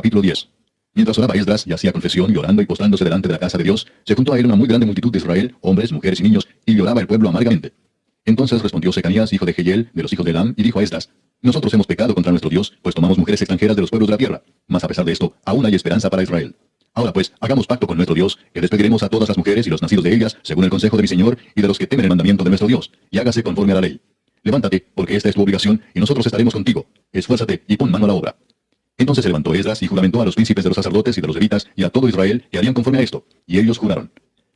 Capítulo 10. Mientras oraba Esdras y hacía confesión, llorando y postrándose delante de la casa de Dios, se juntó a él una muy grande multitud de Israel, hombres, mujeres y niños, y lloraba el pueblo amargamente. Entonces respondió Secanías, hijo de Jehiel, de los hijos de Elam, y dijo a Esdras: Nosotros hemos pecado contra nuestro Dios, pues tomamos mujeres extranjeras de los pueblos de la tierra. Mas a pesar de esto, aún hay esperanza para Israel. Ahora pues, hagamos pacto con nuestro Dios, que despediremos a todas las mujeres y los nacidos de ellas, según el consejo de mi Señor, y de los que temen el mandamiento de nuestro Dios, y hágase conforme a la ley. Levántate, porque esta es tu obligación, y nosotros estaremos contigo. Esfuérzate, y pon mano a la obra. Entonces se levantó Esdras y juramentó a los príncipes de los sacerdotes y de los levitas y a todo Israel que harían conforme a esto, y ellos juraron.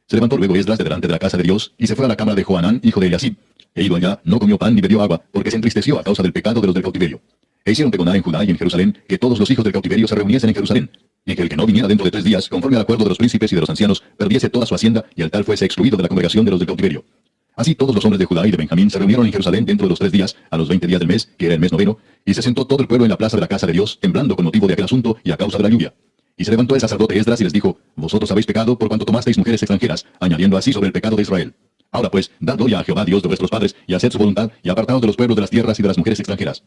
Se levantó luego Esdras de delante de la casa de Dios, y se fue a la cámara de Johanán, hijo de Eliasib. E ido allá, no comió pan ni bebió agua, porque se entristeció a causa del pecado de los del cautiverio. E hicieron pregonar en Judá y en Jerusalén que todos los hijos del cautiverio se reuniesen en Jerusalén, y que el que no viniera dentro de 3 días, conforme al acuerdo de los príncipes y de los ancianos, perdiese toda su hacienda, y el tal fuese excluido de la congregación de los del cautiverio. Así todos los hombres de Judá y de Benjamín se reunieron en Jerusalén dentro de los 3 días, a los 20 días del mes, que era el mes noveno, y se sentó todo el pueblo en la plaza de la casa de Dios, temblando con motivo de aquel asunto y a causa de la lluvia. Y se levantó el sacerdote Esdras y les dijo: Vosotros habéis pecado por cuanto tomasteis mujeres extranjeras, añadiendo así sobre el pecado de Israel. Ahora pues, dad gloria a Jehová Dios de vuestros padres, y haced su voluntad, y apartaos de los pueblos de las tierras y de las mujeres extranjeras.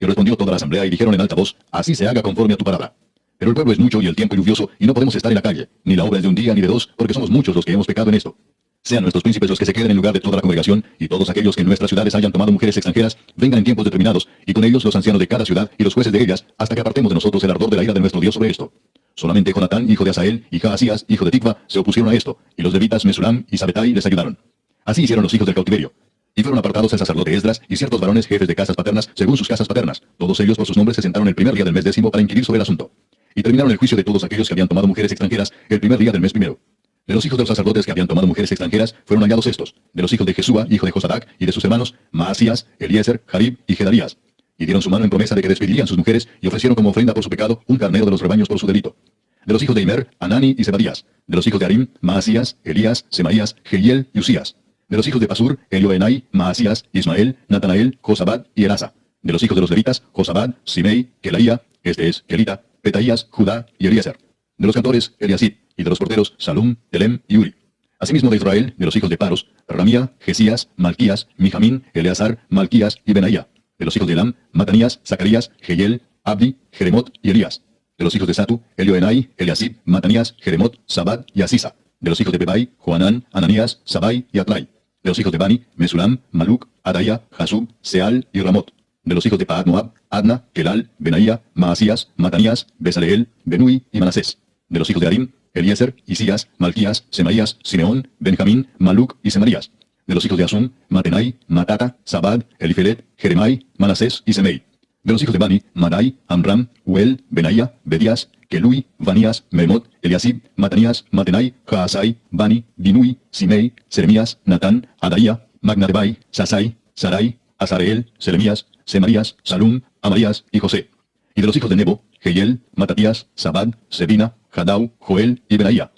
Y respondió toda la asamblea y dijeron en alta voz: Así se haga conforme a tu palabra. Pero el pueblo es mucho y el tiempo lluvioso, y no podemos estar en la calle, ni la obra es de un día ni de 2, porque somos muchos los que hemos pecado en esto. Sean nuestros príncipes los que se queden en lugar de toda la congregación, y todos aquellos que en nuestras ciudades hayan tomado mujeres extranjeras, vengan en tiempos determinados, y con ellos los ancianos de cada ciudad y los jueces de ellas, hasta que apartemos de nosotros el ardor de la ira de nuestro Dios sobre esto. Solamente Jonatán, hijo de Asael, y Jaasías, hijo de Tikva, se opusieron a esto, y los levitas Mesulam y Sabetai les ayudaron. Así hicieron los hijos del cautiverio. Y fueron apartados el sacerdote Esdras y ciertos varones jefes de casas paternas, según sus casas paternas. Todos ellos por sus nombres se sentaron el primer día del mes 10º para inquirir sobre el asunto. Y terminaron el juicio de todos aquellos que habían tomado mujeres extranjeras el primer día del mes primero. De los hijos de los sacerdotes que habían tomado mujeres extranjeras fueron hallados estos: de los hijos de Jesúa, hijo de Josadac, y de sus hermanos Maasías, Eliezer, Jarib y Gedarías. Y dieron su mano en promesa de que despedirían sus mujeres, y ofrecieron como ofrenda por su pecado un carnero de los rebaños por su delito. De los hijos de Imer, Anani y Zebadías. De los hijos de Arim, Maasías, Elías, Semaías, Jehiel y Usías. De los hijos de Pasur, Elioenai, Maasías, Ismael, Natanael, Josabad y Elasa. De los hijos de los levitas, Josabad, Simei, Kelaía, este es Kelita, Petaías, Judá y Eliezer. De los cantores, Eliasib, y de los porteros, Salum, Telem y Uri. Asimismo de Israel, de los hijos de Paros, Ramía, Jesías, Malquías, Mijamín, Eleazar, Malquías y Benaía. De los hijos de Elam, Matanías, Zacarías, Jehiel, Abdi, Jeremot y Elías. De los hijos de Satu, Elioenai, Eliasib, Matanías, Jeremot, Sabad y Asisa. De los hijos de Bebai, Joanán, Ananías, Sabai y Atlai. De los hijos de Bani, Mesulam, Maluc, Adaya, Jasub, Seal y Ramot. De los hijos de Paad Moab, Adna, Kelal, Benaía, Maasías, Matanías, Besaleel, Benui y Manasés. De los hijos de Arim, Eliezer, Isías, Malquías, Semaías, Simeón, Benjamín, Maluc y Semarías. De los hijos de Asum, Matenai, Matata, Sabad, Elifelet, Jeremai, Manasés y Semei. De los hijos de Bani, Madai, Amram, Uel, Benaía, Bedías, Kelui, Vanías, Mermot, Eliasib, Matanías, Matenai, Jaasai, Bani, Binui, Simei, Seremías, Natán, Adaía, Magnadebai, Sasai, Sarai, Azareel, Selemías, Semarías, Salum, Amarías y José. Y de los hijos de Nebo, Jehiel, Matatías, Sabad, Sebina, Jadau, Joel y Benaía.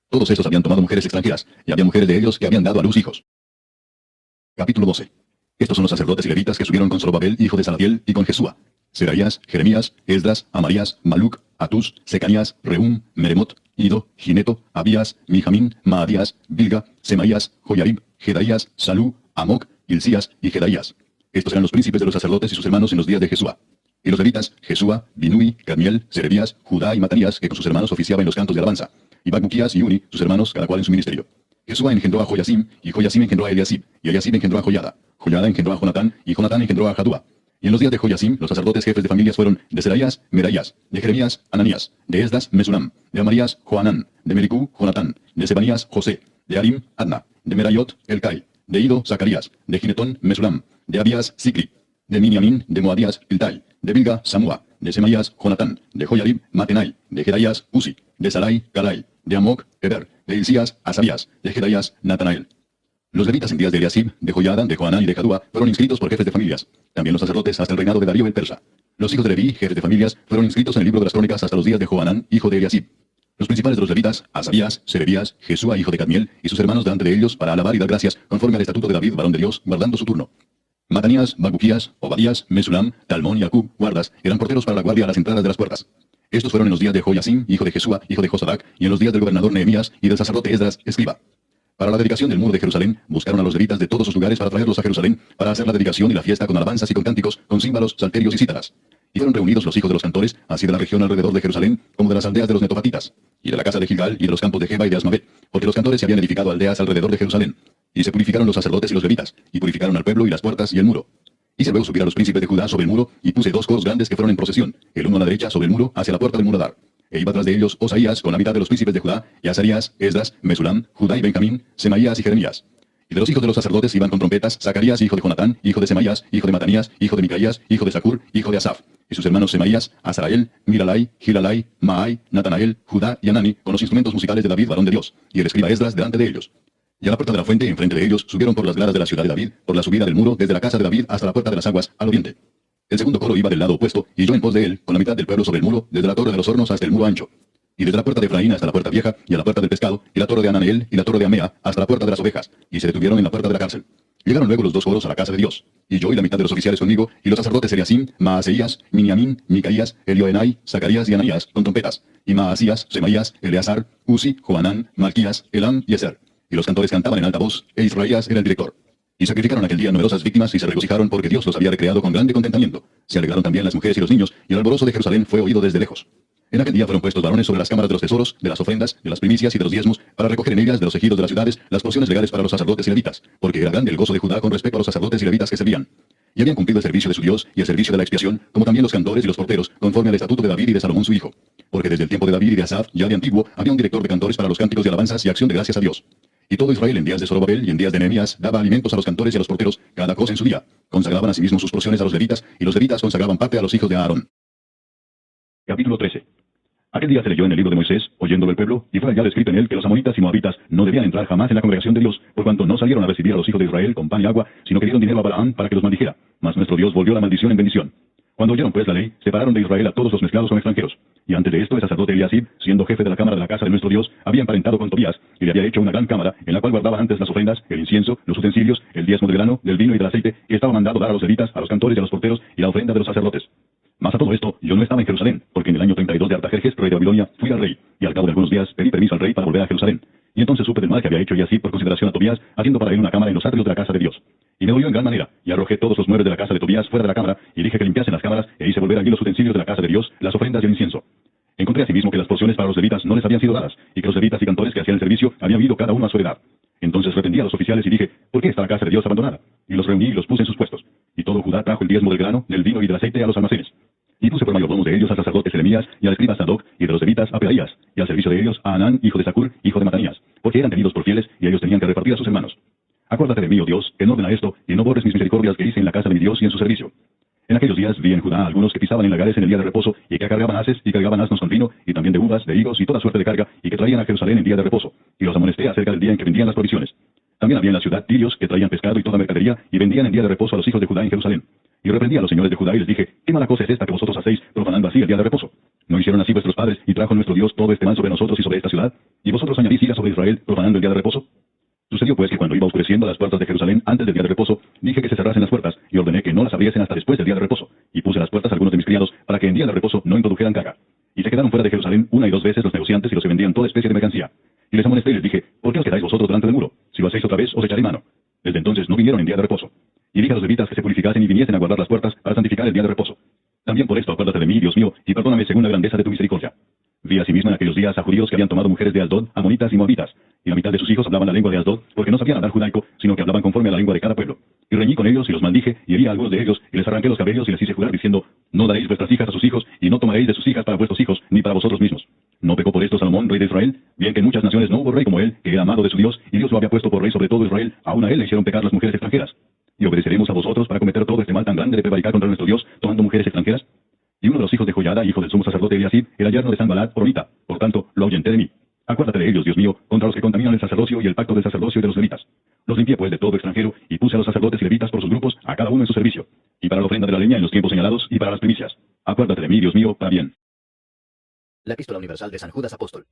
Todos estos habían tomado mujeres extranjeras, y había mujeres de ellos que habían dado a luz hijos. Capítulo 12. Estos son los sacerdotes y levitas que subieron con Zorobabel, hijo de Salatiel, y con Jesúa: Seraías, Jeremías, Esdras, Amarías, Maluc, Atus, Secanías, Reum, Meremot, Ido, Gineto, Abías, Mijamín, Maadías, Bilga, Semaías, Joyarib, Jedaías, Salú, Amoc, Hilcías y Jedaías. Estos eran los príncipes de los sacerdotes y sus hermanos en los días de Jesúa. Y los levitas, Jesúa, Binui, Cadmiel, Serebías, Judá y Matanías, que con sus hermanos oficiaban en los cantos de alabanza. Y Bacuquías y Uni, sus hermanos, cada cual en su ministerio. Jesúa engendró a Joyasim, y Joyasim engendró a Eliasib, y Eliasib engendró a Joyada. Joyada engendró a Jonatán, y Jonatán engendró a Jadúa. Y en los días de Joyasim, los sacerdotes jefes de familias fueron: de Seraías, Meraías; de Jeremías, Ananías; de Esdras, Mesulam; de Amarías, Joanán; de Mericú, Jonatán; de Sebanías, José; de Arim, Adna; de Merayot, Elcai; de Ido, Zacarías; de Ginetón, Mesulam; de Abías, Sicri; de Miniamín, de Moadías, Iltai; de Bilga, Samúa; de Semaías, Jonatán; de Joyarib, Matenai; de Jedaías, Uzi; de Sarai, Galai; de Amoc, Eber; de Hilcías, Asarías; de Jedaías, Natanael. Los levitas en días de Eliasib, de Joyada, de Joanán y de Jadúa fueron inscritos por jefes de familias. También los sacerdotes hasta el reinado de Darío el persa. Los hijos de Leví, jefes de familias, fueron inscritos en el libro de las crónicas hasta los días de Joanán, hijo de Eliasib. Los principales de los levitas, Asabías, Serebías, Jesúa, hijo de Cadmiel, y sus hermanos delante de ellos para alabar y dar gracias, conforme al estatuto de David, varón de Dios, guardando su turno. Matanías, Bacuquías, Obadías, Mesulam, Talmón y Acub, guardas, eran porteros para la guardia a las entradas de las puertas. Estos fueron en los días de Joyasim, hijo de Jesúa, hijo de Josadac, y en los días del gobernador Nehemías y del sacerdote Esdras, escriba. Para la dedicación del muro de Jerusalén, buscaron a los levitas de todos sus lugares para traerlos a Jerusalén, para hacer la dedicación y la fiesta con alabanzas y con cánticos, con címbalos, salterios y cítaras. Y fueron reunidos los hijos de los cantores, así de la región alrededor de Jerusalén, como de las aldeas de los netofatitas, y de la casa de Gilgal, y de los campos de Geba y de Asmavet, porque los cantores se habían edificado aldeas alrededor de Jerusalén. Y se purificaron los sacerdotes y los levitas, y purificaron al pueblo y las puertas y el muro. Hice luego subir a los príncipes de Judá sobre el muro, y puse dos coros grandes que fueron en procesión, el uno a la derecha sobre el muro, hacia la puerta del muradar. E iba tras de ellos Osaías con la mitad de los príncipes de Judá, y Azarías, Esdras, Mesulam, Judá y Benjamín, Semaías y Jeremías. Y de los hijos de los sacerdotes iban con trompetas Zacarías, hijo de Jonatán, hijo de Semaías, hijo de Matanías, hijo de Micaías, hijo de Zacur, hijo de Asaf. Y sus hermanos Semaías, Azarael, Milalai, Gilalai, Maai, Natanael, Judá y Anani, con los instrumentos musicales de David, varón de Dios, y el escriba Esdras delante de ellos. Y a la puerta de la fuente, enfrente de ellos, subieron por las gradas de la ciudad de David, por la subida del muro, desde la casa de David hasta la puerta de las aguas, al oriente. El segundo coro iba del lado opuesto, y yo en pos de él, con la mitad del pueblo sobre el muro, desde la torre de los hornos hasta el muro ancho. Y desde la puerta de Efraín hasta la puerta vieja, y a la puerta del pescado, y la torre de Ananeel, y la torre de Amea, hasta la puerta de las ovejas, y se detuvieron en la puerta de la cárcel. Llegaron luego los dos coros a la casa de Dios, y yo y la mitad de los oficiales conmigo, y los sacerdotes Eliasim, Maaseías, Miniamín, Micaías, Elioenai, Zacarías y Ananías, con trompetas, y Maasías, Semaías, Eleazar, Uzi, Joanán, Malquías, Elam y Ezer. Y los cantores cantaban en alta voz, e Israelías era el director. Y sacrificaron aquel día numerosas víctimas y se regocijaron porque Dios los había recreado con grande contentamiento. Se alegraron también las mujeres y los niños, y el alborozo de Jerusalén fue oído desde lejos. En aquel día fueron puestos varones sobre las cámaras de los tesoros, de las ofrendas, de las primicias y de los diezmos, para recoger en ellas de los ejidos de las ciudades las porciones legales para los sacerdotes y levitas, porque era grande el gozo de Judá con respecto a los sacerdotes y levitas que servían. Y habían cumplido el servicio de su Dios y el servicio de la expiación, como también los cantores y los porteros, conforme al estatuto de David y de Salomón su hijo. Porque desde el tiempo de David y de Asaf, ya de antiguo, había un director de cantores para los cánticos de alabanzas y acción de gracias a Dios. Y todo Israel en días de Zorobabel y en días de Nehemías daba alimentos a los cantores y a los porteros, cada cosa en su día. Consagraban asimismo sus porciones a los levitas, y los levitas consagraban parte a los hijos de Aarón. Capítulo 13. Aquel día se leyó en el libro de Moisés, oyéndolo el pueblo, y fue hallado escrito en él que los amonitas y moabitas no debían entrar jamás en la congregación de Dios, por cuanto no salieron a recibir a los hijos de Israel con pan y agua, sino que dieron dinero a Balaam para que los maldijera. Mas nuestro Dios volvió la maldición en bendición. Cuando oyeron pues la ley, separaron de Israel a todos los mezclados con extranjeros. Y antes de esto el sacerdote Eliasib, siendo jefe de la cámara de la casa de nuestro Dios, había emparentado con Tobías, y le había hecho una gran cámara, en la cual guardaba antes las ofrendas, el incienso, los utensilios, el diezmo del grano, del vino y del aceite, que estaba mandado dar a los levitas, a los cantores y a los porteros, y la ofrenda de los sacerdotes. Mas a todo esto, yo no estaba en Jerusalén, porque en el año 32 de Artajerjes, rey de Babilonia, fui al rey, y al cabo de algunos días pedí permiso al rey para volver a Jerusalén. Y entonces supe del mal que había hecho Eliasib por consideración a Tobías, haciendo para él una cámara en los atrios de la casa de Dios. Y me dolió en gran manera, y arrojé todos los muebles de la casa de Tobías fuera de la cámara, y dije que limpiasen las cámaras, e hice volver allí los utensilios de la casa de Dios, las ofrendas y el incienso. Encontré asimismo que las porciones para los levitas no les habían sido dadas, y que los levitas y cantores que hacían el servicio habían ido cada uno a su heredad. Entonces reprendí a los oficiales y dije, ¿por qué está la casa de Dios abandonada? Y los reuní y los puse en sus puestos. Y todo Judá trajo el diezmo del grano, del vino y del aceite a los almacenes. Y puse por mayordomos de ellos al sacerdote Jeremías, y al escriba Sadoc, y de los levitas a Pedaías, y al servicio de ellos a Anán, hijo de Zacur, hijo de Matanías, porque eran tenidos por fieles, y ellos tenían que repartir a sus hermanos. Acuérdate de mí, oh Dios, en orden a esto, y no borres mis misericordias que hice en la casa de mi Dios y en su servicio. En aquellos días vi en Judá algunos que pisaban en lagares en el día de reposo, y que cargaban haces, y cargaban asnos con vino, y también de uvas, de higos, y toda suerte de carga, y que traían a Jerusalén en día de reposo, y los amonesté acerca del día en que vendían las provisiones. También había en la ciudad tirios que traían pescado y toda mercadería, y vendían en día de reposo a los hijos de Judá en Jerusalén. Y reprendí a los señores de Judá y les dije, ¿qué mala cosa es esta que vosotros hacéis, profanando así el día de reposo? ¿No hicieron así vuestros padres, y trajo nuestro Dios todo este mal sobre nosotros y sobre esta ciudad? ¿Y vosotros añadís ira sobre Israel, profanando el día de reposo? Sucedió pues que cuando iba oscureciendo las puertas de Jerusalén antes del día de reposo, dije que se cerrasen las puertas, y ordené que no las abriesen hasta después del día de reposo, y puse las puertas a algunos de mis criados, para que en día de reposo no introdujeran carga. Y se quedaron fuera de Jerusalén una y dos veces los negociantes y los que vendían toda especie de mercancía. Y les amonesté y les dije, ¿por qué os quedáis vosotros delante del muro? Si lo hacéis otra vez, os echaré mano. Desde entonces no vinieron en día de reposo. Y dije a los levitas que se purificasen y viniesen a guardar las puertas para santificar el día de reposo. También por esto acuérdate de mí, Dios mío, y perdóname según la grandeza de tu misericordia. Vi asimismo en aquellos días a judíos que habían tomado mujeres de Asdod, amonitas y moabitas, y la mitad de sus hijos hablaban la lengua de Asdod, porque no sabían hablar judaico, sino que hablaban conforme a la lengua de cada pueblo. Y reñí con ellos y los maldije, y herí a algunos de ellos, y les arranqué los cabellos y les hice jurar diciendo, no daréis vuestras hijas a sus hijos, y no tomaréis de sus hijas para vuestros hijos, ni para vosotros mismos. ¿No pecó por esto Salomón, rey de Israel? Bien que en muchas naciones no hubo rey como él, que era amado de su Dios, y Dios lo había puesto por rey sobre todo Israel, aún a él le hicieron pecar las mujeres extranjeras. ¿Y obedeceremos a vosotros para cometer todo este mal tan grande de prevaricar contra nuestro Dios, tomando mujeres extranjeras? Y uno de los hijos de Joiada, hijo del sumo sacerdote Eliasib, era yerno de Sanbalat, horonita. Por tanto, lo ahuyenté de mí. Acuérdate de ellos, Dios mío, contra los que contaminan el sacerdocio y el pacto del sacerdocio y de los levitas. Los limpié pues de todo extranjero, y puse a los sacerdotes y levitas por sus grupos, a cada uno en su servicio, y para la ofrenda de la leña en los tiempos señalados, y para las primicias. Acuérdate de mí, Dios mío, para bien. La epístola universal de San Judas Apóstol.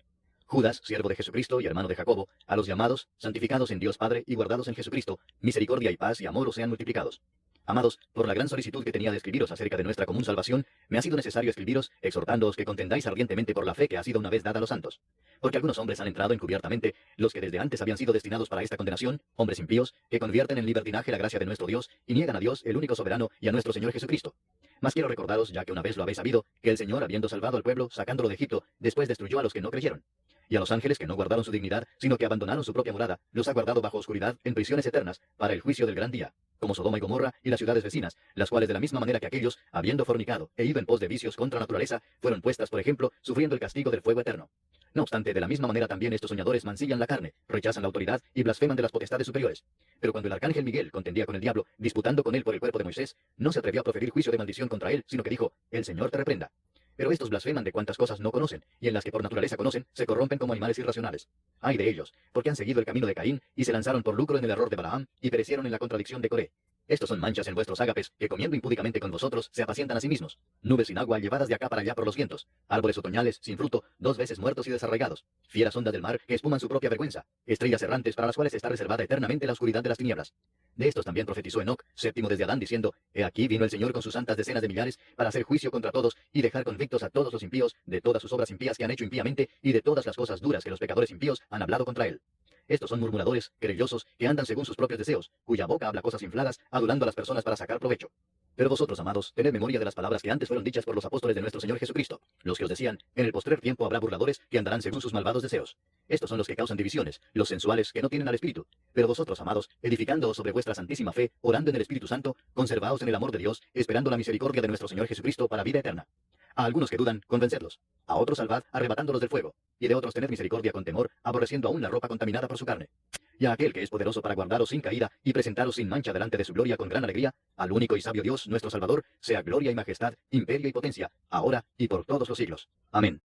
Judas, siervo de Jesucristo y hermano de Jacobo, a los llamados, santificados en Dios Padre y guardados en Jesucristo, misericordia y paz y amor os sean multiplicados. Amados, por la gran solicitud que tenía de escribiros acerca de nuestra común salvación, me ha sido necesario escribiros, exhortándoos que contendáis ardientemente por la fe que ha sido una vez dada a los santos. Porque algunos hombres han entrado encubiertamente, los que desde antes habían sido destinados para esta condenación, hombres impíos, que convierten en libertinaje la gracia de nuestro Dios, y niegan a Dios, el único soberano, y a nuestro Señor Jesucristo. Mas quiero recordaros, ya que una vez lo habéis sabido, que el Señor, habiendo salvado al pueblo, sacándolo de Egipto, después destruyó a los que no creyeron. Y a los ángeles que no guardaron su dignidad, sino que abandonaron su propia morada, los ha guardado bajo oscuridad en prisiones eternas, para el juicio del gran día, como Sodoma y Gomorra y las ciudades vecinas, las cuales de la misma manera que aquellos, habiendo fornicado e ido en pos de vicios contra naturaleza, fueron puestas, por ejemplo, sufriendo el castigo del fuego eterno. No obstante, de la misma manera también estos soñadores mancillan la carne, rechazan la autoridad y blasfeman de las potestades superiores. Pero cuando el arcángel Miguel contendía con el diablo, disputando con él por el cuerpo de Moisés, no se atrevió a proferir juicio de maldición contra él, sino que dijo: el Señor te reprenda. Pero estos blasfeman de cuantas cosas no conocen, y en las que por naturaleza conocen, se corrompen como animales irracionales. Ay de ellos, porque han seguido el camino de Caín, y se lanzaron por lucro en el error de Balaam, y perecieron en la contradicción de Coré. Estos son manchas en vuestros ágapes, que comiendo impúdicamente con vosotros, se apacientan a sí mismos. Nubes sin agua llevadas de acá para allá por los vientos. Árboles otoñales, sin fruto, 2 veces muertos y desarraigados. Fieras ondas del mar, que espuman su propia vergüenza. Estrellas errantes para las cuales está reservada eternamente la oscuridad de las tinieblas. De estos también profetizó Enoc, séptimo desde Adán, diciendo: He aquí vino el Señor con sus santas decenas de millares, para hacer juicio contra todos, y dejar convictos a todos los impíos, de todas sus obras impías que han hecho impíamente, y de todas las cosas duras que los pecadores impíos han hablado contra él. Estos son murmuradores, querellosos, que andan según sus propios deseos, cuya boca habla cosas infladas, adulando a las personas para sacar provecho. Pero vosotros, amados, tened memoria de las palabras que antes fueron dichas por los apóstoles de nuestro Señor Jesucristo, los que os decían: en el postrer tiempo habrá burladores que andarán según sus malvados deseos. Estos son los que causan divisiones, los sensuales, que no tienen al Espíritu. Pero vosotros, amados, edificándoos sobre vuestra santísima fe, orando en el Espíritu Santo, conservaos en el amor de Dios, esperando la misericordia de nuestro Señor Jesucristo para vida eterna. A algunos que dudan, convencedlos. A otros salvad, arrebatándolos del fuego. Y de otros tened misericordia con temor, aborreciendo aún la ropa contaminada por su carne. Y a aquel que es poderoso para guardaros sin caída y presentaros sin mancha delante de su gloria con gran alegría, al único y sabio Dios, nuestro Salvador, sea gloria y majestad, imperio y potencia, ahora y por todos los siglos. Amén.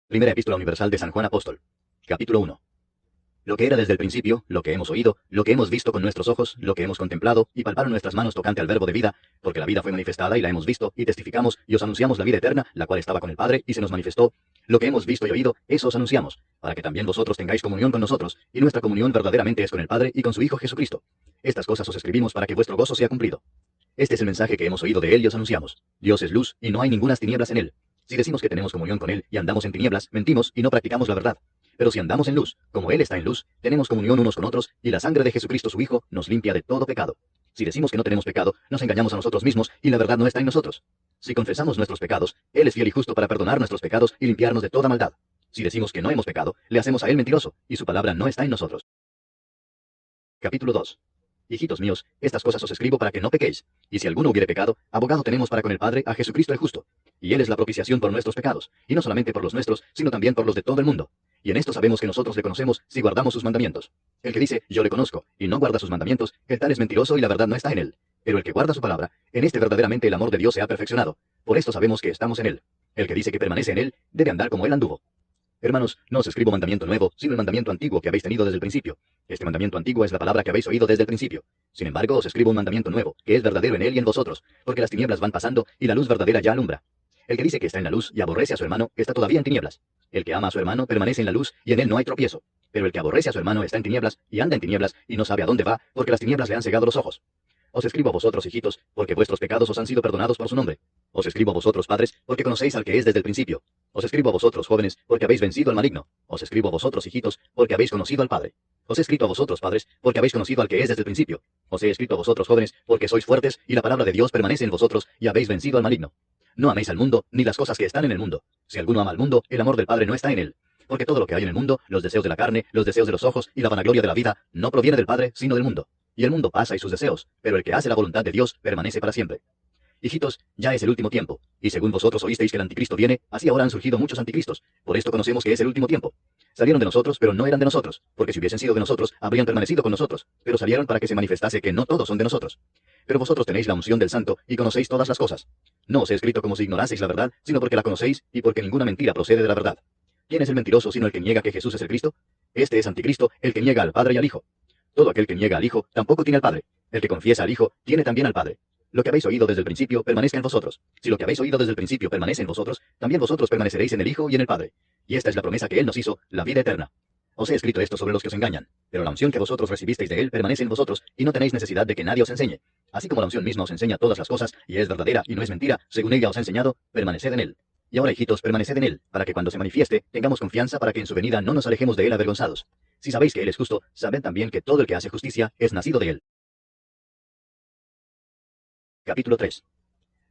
Primera Epístola Universal de San Juan Apóstol. Capítulo 1. Lo que era desde el principio, lo que hemos oído, lo que hemos visto con nuestros ojos, lo que hemos contemplado, y palparon nuestras manos tocante al verbo de vida, porque la vida fue manifestada y la hemos visto, y testificamos, y os anunciamos la vida eterna, la cual estaba con el Padre, y se nos manifestó. Lo que hemos visto y oído, eso os anunciamos, para que también vosotros tengáis comunión con nosotros, y nuestra comunión verdaderamente es con el Padre y con su Hijo Jesucristo. Estas cosas os escribimos para que vuestro gozo sea cumplido. Este es el mensaje que hemos oído de él y os anunciamos. Dios es luz, y no hay ningunas tinieblas en él. Si decimos que tenemos comunión con él y andamos en tinieblas, mentimos y no practicamos la verdad. Pero si andamos en luz, como él está en luz, tenemos comunión unos con otros, y la sangre de Jesucristo su Hijo nos limpia de todo pecado. Si decimos que no tenemos pecado, nos engañamos a nosotros mismos, y la verdad no está en nosotros. Si confesamos nuestros pecados, él es fiel y justo para perdonar nuestros pecados y limpiarnos de toda maldad. Si decimos que no hemos pecado, le hacemos a él mentiroso, y su palabra no está en nosotros. Capítulo 2. Hijitos míos, estas cosas os escribo para que no pequéis. Y si alguno hubiere pecado, abogado tenemos para con el Padre a Jesucristo el justo. Y él es la propiciación por nuestros pecados, y no solamente por los nuestros, sino también por los de todo el mundo. Y en esto sabemos que nosotros le conocemos si guardamos sus mandamientos. El que dice: yo le conozco, y no guarda sus mandamientos, el tal es mentiroso y la verdad no está en él. Pero el que guarda su palabra, en este verdaderamente el amor de Dios se ha perfeccionado. Por esto sabemos que estamos en él. El que dice que permanece en él, debe andar como él anduvo. Hermanos, no os escribo mandamiento nuevo, sino el mandamiento antiguo que habéis tenido desde el principio. Este mandamiento antiguo es la palabra que habéis oído desde el principio. Sin embargo, os escribo un mandamiento nuevo, que es verdadero en él y en vosotros, porque las tinieblas van pasando, y la luz verdadera ya alumbra. El que dice que está en la luz y aborrece a su hermano, está todavía en tinieblas. El que ama a su hermano permanece en la luz, y en él no hay tropiezo. Pero el que aborrece a su hermano está en tinieblas, y anda en tinieblas, y no sabe a dónde va, porque las tinieblas le han cegado los ojos. Os escribo a vosotros, hijitos, porque vuestros pecados os han sido perdonados por su nombre. Os escribo a vosotros, padres, porque conocéis al que es desde el principio. Os escribo a vosotros, jóvenes, porque habéis vencido al maligno. Os escribo a vosotros, hijitos, porque habéis conocido al Padre. Os he escrito a vosotros, padres, porque habéis conocido al que es desde el principio. Os he escrito a vosotros, jóvenes, porque sois fuertes, y la palabra de Dios permanece en vosotros, y habéis vencido al maligno. No améis al mundo, ni las cosas que están en el mundo. Si alguno ama al mundo, el amor del Padre no está en él. Porque todo lo que hay en el mundo, los deseos de la carne, los deseos de los ojos y la vanagloria de la vida, no proviene del Padre, sino del mundo. Y el mundo pasa y sus deseos, pero el que hace la voluntad de Dios permanece para siempre. Hijitos, ya es el último tiempo, y según vosotros oísteis que el anticristo viene, así ahora han surgido muchos anticristos. Por esto conocemos que es el último tiempo. Salieron de nosotros, pero no eran de nosotros, porque si hubiesen sido de nosotros, habrían permanecido con nosotros, pero salieron para que se manifestase que no todos son de nosotros. Pero vosotros tenéis la unción del Santo, y conocéis todas las cosas. No os he escrito como si ignoraseis la verdad, sino porque la conocéis, y porque ninguna mentira procede de la verdad. ¿Quién es el mentiroso sino el que niega que Jesús es el Cristo? Este es anticristo, el que niega al Padre y al Hijo. Todo aquel que niega al Hijo, tampoco tiene al Padre. El que confiesa al Hijo, tiene también al Padre. Lo que habéis oído desde el principio permanezca en vosotros. Si lo que habéis oído desde el principio permanece en vosotros, también vosotros permaneceréis en el Hijo y en el Padre. Y esta es la promesa que Él nos hizo, la vida eterna. Os he escrito esto sobre los que os engañan, pero la unción que vosotros recibisteis de Él permanece en vosotros, y no tenéis necesidad de que nadie os enseñe. Así como la unción misma os enseña todas las cosas, y es verdadera y no es mentira, según ella os ha enseñado, permaneced en Él. Y ahora, hijitos, permaneced en Él, para que cuando se manifieste, tengamos confianza para que en su venida no nos alejemos de Él avergonzados. Si sabéis que Él es justo, sabed también que todo el que hace justicia es nacido de Él. Capítulo 3.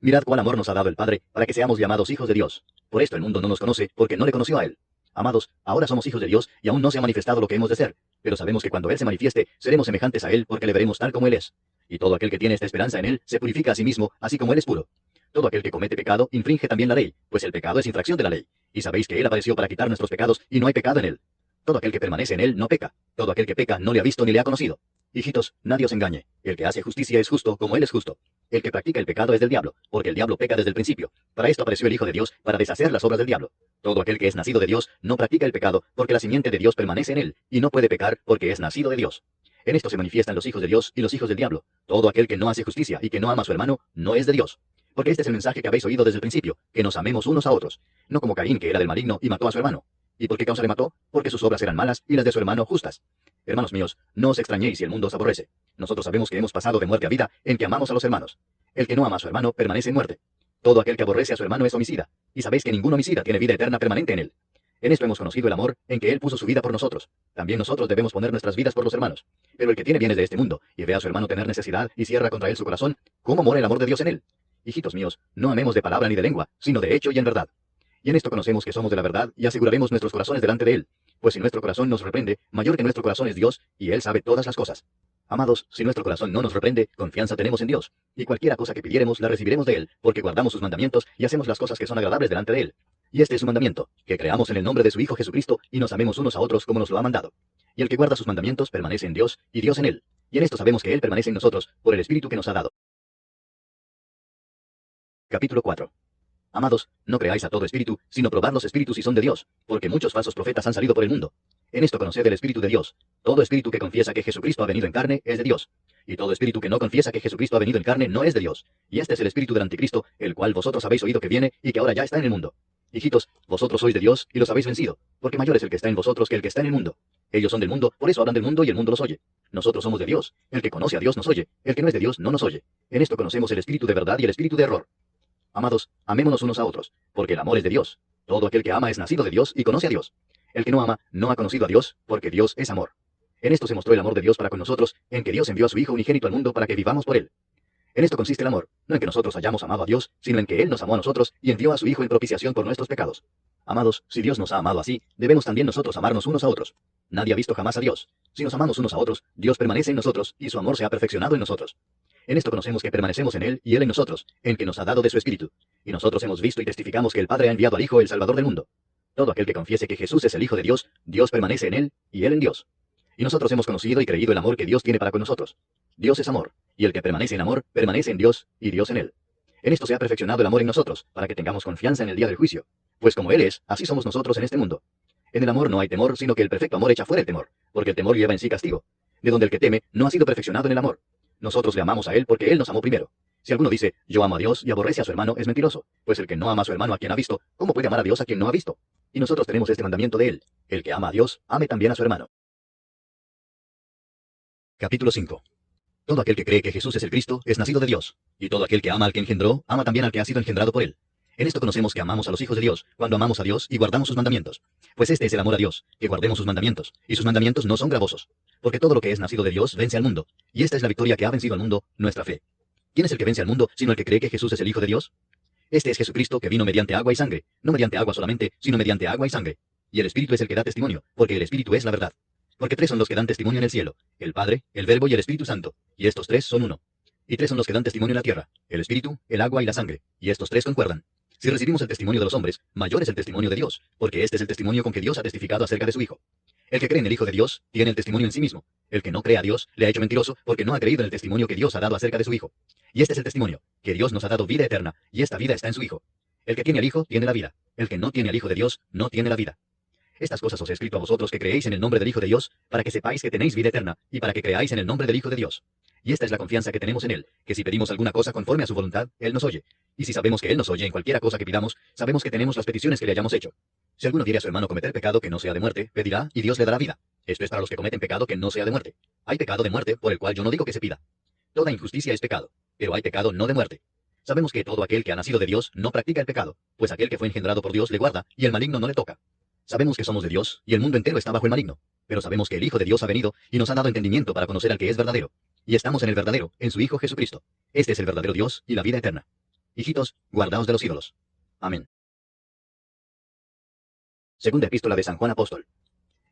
Mirad cuál amor nos ha dado el Padre, para que seamos llamados hijos de Dios. Por esto el mundo no nos conoce, porque no le conoció a Él. Amados, ahora somos hijos de Dios, y aún no se ha manifestado lo que hemos de ser. Pero sabemos que cuando Él se manifieste, seremos semejantes a Él, porque le veremos tal como Él es. Y todo aquel que tiene esta esperanza en Él, se purifica a sí mismo, así como Él es puro. Todo aquel que comete pecado, infringe también la ley, pues el pecado es infracción de la ley. Y sabéis que Él apareció para quitar nuestros pecados, y no hay pecado en Él. Todo aquel que permanece en Él no peca. Todo aquel que peca no le ha visto ni le ha conocido. Hijitos, nadie os engañe. El que hace justicia es justo, como Él es justo. El que practica el pecado es del diablo, porque el diablo peca desde el principio. Para esto apareció el Hijo de Dios, para deshacer las obras del diablo. Todo aquel que es nacido de Dios no practica el pecado, porque la simiente de Dios permanece en él, y no puede pecar, porque es nacido de Dios. En esto se manifiestan los hijos de Dios y los hijos del diablo. Todo aquel que no hace justicia y que no ama a su hermano, no es de Dios. Porque este es el mensaje que habéis oído desde el principio, que nos amemos unos a otros. No como Caín, que era del maligno y mató a su hermano. ¿Y por qué causa le mató? Porque sus obras eran malas y las de su hermano justas. Hermanos míos, no os extrañéis si el mundo os aborrece. Nosotros sabemos que hemos pasado de muerte a vida en que amamos a los hermanos. El que no ama a su hermano permanece en muerte. Todo aquel que aborrece a su hermano es homicida. Y sabéis que ningún homicida tiene vida eterna permanente en él. En esto hemos conocido el amor, en que Él puso su vida por nosotros. También nosotros debemos poner nuestras vidas por los hermanos. Pero el que tiene bienes de este mundo, y ve a su hermano tener necesidad, y cierra contra él su corazón, ¿cómo mora el amor de Dios en él? Hijitos míos, no amemos de palabra ni de lengua, sino de hecho y en verdad. Y en esto conocemos que somos de la verdad, y aseguraremos nuestros corazones delante de Él. Pues si nuestro corazón nos reprende, mayor que nuestro corazón es Dios, y Él sabe todas las cosas. Amados, si nuestro corazón no nos reprende, confianza tenemos en Dios. Y cualquiera cosa que pidiéremos, la recibiremos de Él, porque guardamos sus mandamientos, y hacemos las cosas que son agradables delante de Él. Y este es su mandamiento, que creamos en el nombre de su Hijo Jesucristo, y nos amemos unos a otros como nos lo ha mandado. Y el que guarda sus mandamientos permanece en Dios, y Dios en él. Y en esto sabemos que Él permanece en nosotros, por el Espíritu que nos ha dado. Capítulo 4. Amados, no creáis a todo espíritu, sino probad los espíritus si son de Dios, porque muchos falsos profetas han salido por el mundo. En esto conoced el Espíritu de Dios. Todo espíritu que confiesa que Jesucristo ha venido en carne es de Dios. Y todo espíritu que no confiesa que Jesucristo ha venido en carne no es de Dios. Y este es el espíritu del anticristo, el cual vosotros habéis oído que viene, y que ahora ya está en el mundo. Hijitos, vosotros sois de Dios, y los habéis vencido, porque mayor es el que está en vosotros que el que está en el mundo. Ellos son del mundo, por eso hablan del mundo y el mundo los oye. Nosotros somos de Dios. El que conoce a Dios nos oye. El que no es de Dios no nos oye. En esto conocemos el espíritu de verdad y el espíritu de error. Amados, amémonos unos a otros, porque el amor es de Dios. Todo aquel que ama es nacido de Dios y conoce a Dios. El que no ama, no ha conocido a Dios, porque Dios es amor. En esto se mostró el amor de Dios para con nosotros, en que Dios envió a su Hijo unigénito al mundo para que vivamos por Él. En esto consiste el amor, no en que nosotros hayamos amado a Dios, sino en que Él nos amó a nosotros y envió a su Hijo en propiciación por nuestros pecados. Amados, si Dios nos ha amado así, debemos también nosotros amarnos unos a otros. Nadie ha visto jamás a Dios. Si nos amamos unos a otros, Dios permanece en nosotros, y su amor se ha perfeccionado en nosotros. En esto conocemos que permanecemos en Él y Él en nosotros, en que nos ha dado de su Espíritu. Y nosotros hemos visto y testificamos que el Padre ha enviado al Hijo, el Salvador del mundo. Todo aquel que confiese que Jesús es el Hijo de Dios, Dios permanece en Él, y Él en Dios. Y nosotros hemos conocido y creído el amor que Dios tiene para con nosotros. Dios es amor, y el que permanece en amor, permanece en Dios, y Dios en Él. En esto se ha perfeccionado el amor en nosotros, para que tengamos confianza en el día del juicio. Pues como Él es, así somos nosotros en este mundo. En el amor no hay temor, sino que el perfecto amor echa fuera el temor, porque el temor lleva en sí castigo. De donde el que teme no ha sido perfeccionado en el amor. Nosotros le amamos a Él porque Él nos amó primero. Si alguno dice, yo amo a Dios y aborrece a su hermano, es mentiroso, pues el que no ama a su hermano a quien ha visto, ¿cómo puede amar a Dios a quien no ha visto? Y nosotros tenemos este mandamiento de Él: el que ama a Dios, ame también a su hermano. Capítulo 5. Todo aquel que cree que Jesús es el Cristo es nacido de Dios, y todo aquel que ama al que engendró, ama también al que ha sido engendrado por Él. En esto conocemos que amamos a los hijos de Dios, cuando amamos a Dios y guardamos sus mandamientos. Pues este es el amor a Dios, que guardemos sus mandamientos, y sus mandamientos no son gravosos. Porque todo lo que es nacido de Dios vence al mundo, y esta es la victoria que ha vencido al mundo, nuestra fe. ¿Quién es el que vence al mundo, sino el que cree que Jesús es el Hijo de Dios? Este es Jesucristo, que vino mediante agua y sangre, no mediante agua solamente, sino mediante agua y sangre. Y el Espíritu es el que da testimonio, porque el Espíritu es la verdad. Porque tres son los que dan testimonio en el cielo: el Padre, el Verbo y el Espíritu Santo, y estos tres son uno. Y tres son los que dan testimonio en la tierra: el Espíritu, el agua y la sangre, y estos tres concuerdan. Si recibimos el testimonio de los hombres, mayor es el testimonio de Dios, porque este es el testimonio con que Dios ha testificado acerca de su Hijo. El que cree en el Hijo de Dios tiene el testimonio en sí mismo. El que no cree a Dios le ha hecho mentiroso, porque no ha creído en el testimonio que Dios ha dado acerca de su Hijo. Y este es el testimonio, que Dios nos ha dado vida eterna, y esta vida está en su Hijo. El que tiene al Hijo tiene la vida. El que no tiene al Hijo de Dios no tiene la vida. Estas cosas os he escrito a vosotros que creéis en el nombre del Hijo de Dios, para que sepáis que tenéis vida eterna, y para que creáis en el nombre del Hijo de Dios. Y esta es la confianza que tenemos en Él, que si pedimos alguna cosa conforme a su voluntad, Él nos oye. Y si sabemos que Él nos oye en cualquiera cosa que pidamos, sabemos que tenemos las peticiones que le hayamos hecho. Si alguno diere a su hermano cometer pecado que no sea de muerte, pedirá, y Dios le dará vida. Esto es para los que cometen pecado que no sea de muerte. Hay pecado de muerte, por el cual yo no digo que se pida. Toda injusticia es pecado, pero hay pecado no de muerte. Sabemos que todo aquel que ha nacido de Dios no practica el pecado, pues aquel que fue engendrado por Dios le guarda, y el maligno no le toca. Sabemos que somos de Dios, y el mundo entero está bajo el maligno. Pero sabemos que el Hijo de Dios ha venido, y nos ha dado entendimiento para conocer al que es verdadero. y estamos en el verdadero, en su Hijo Jesucristo. Este es el verdadero Dios y la vida eterna. Hijitos, guardaos de los ídolos. Amén. Segunda epístola de San Juan Apóstol.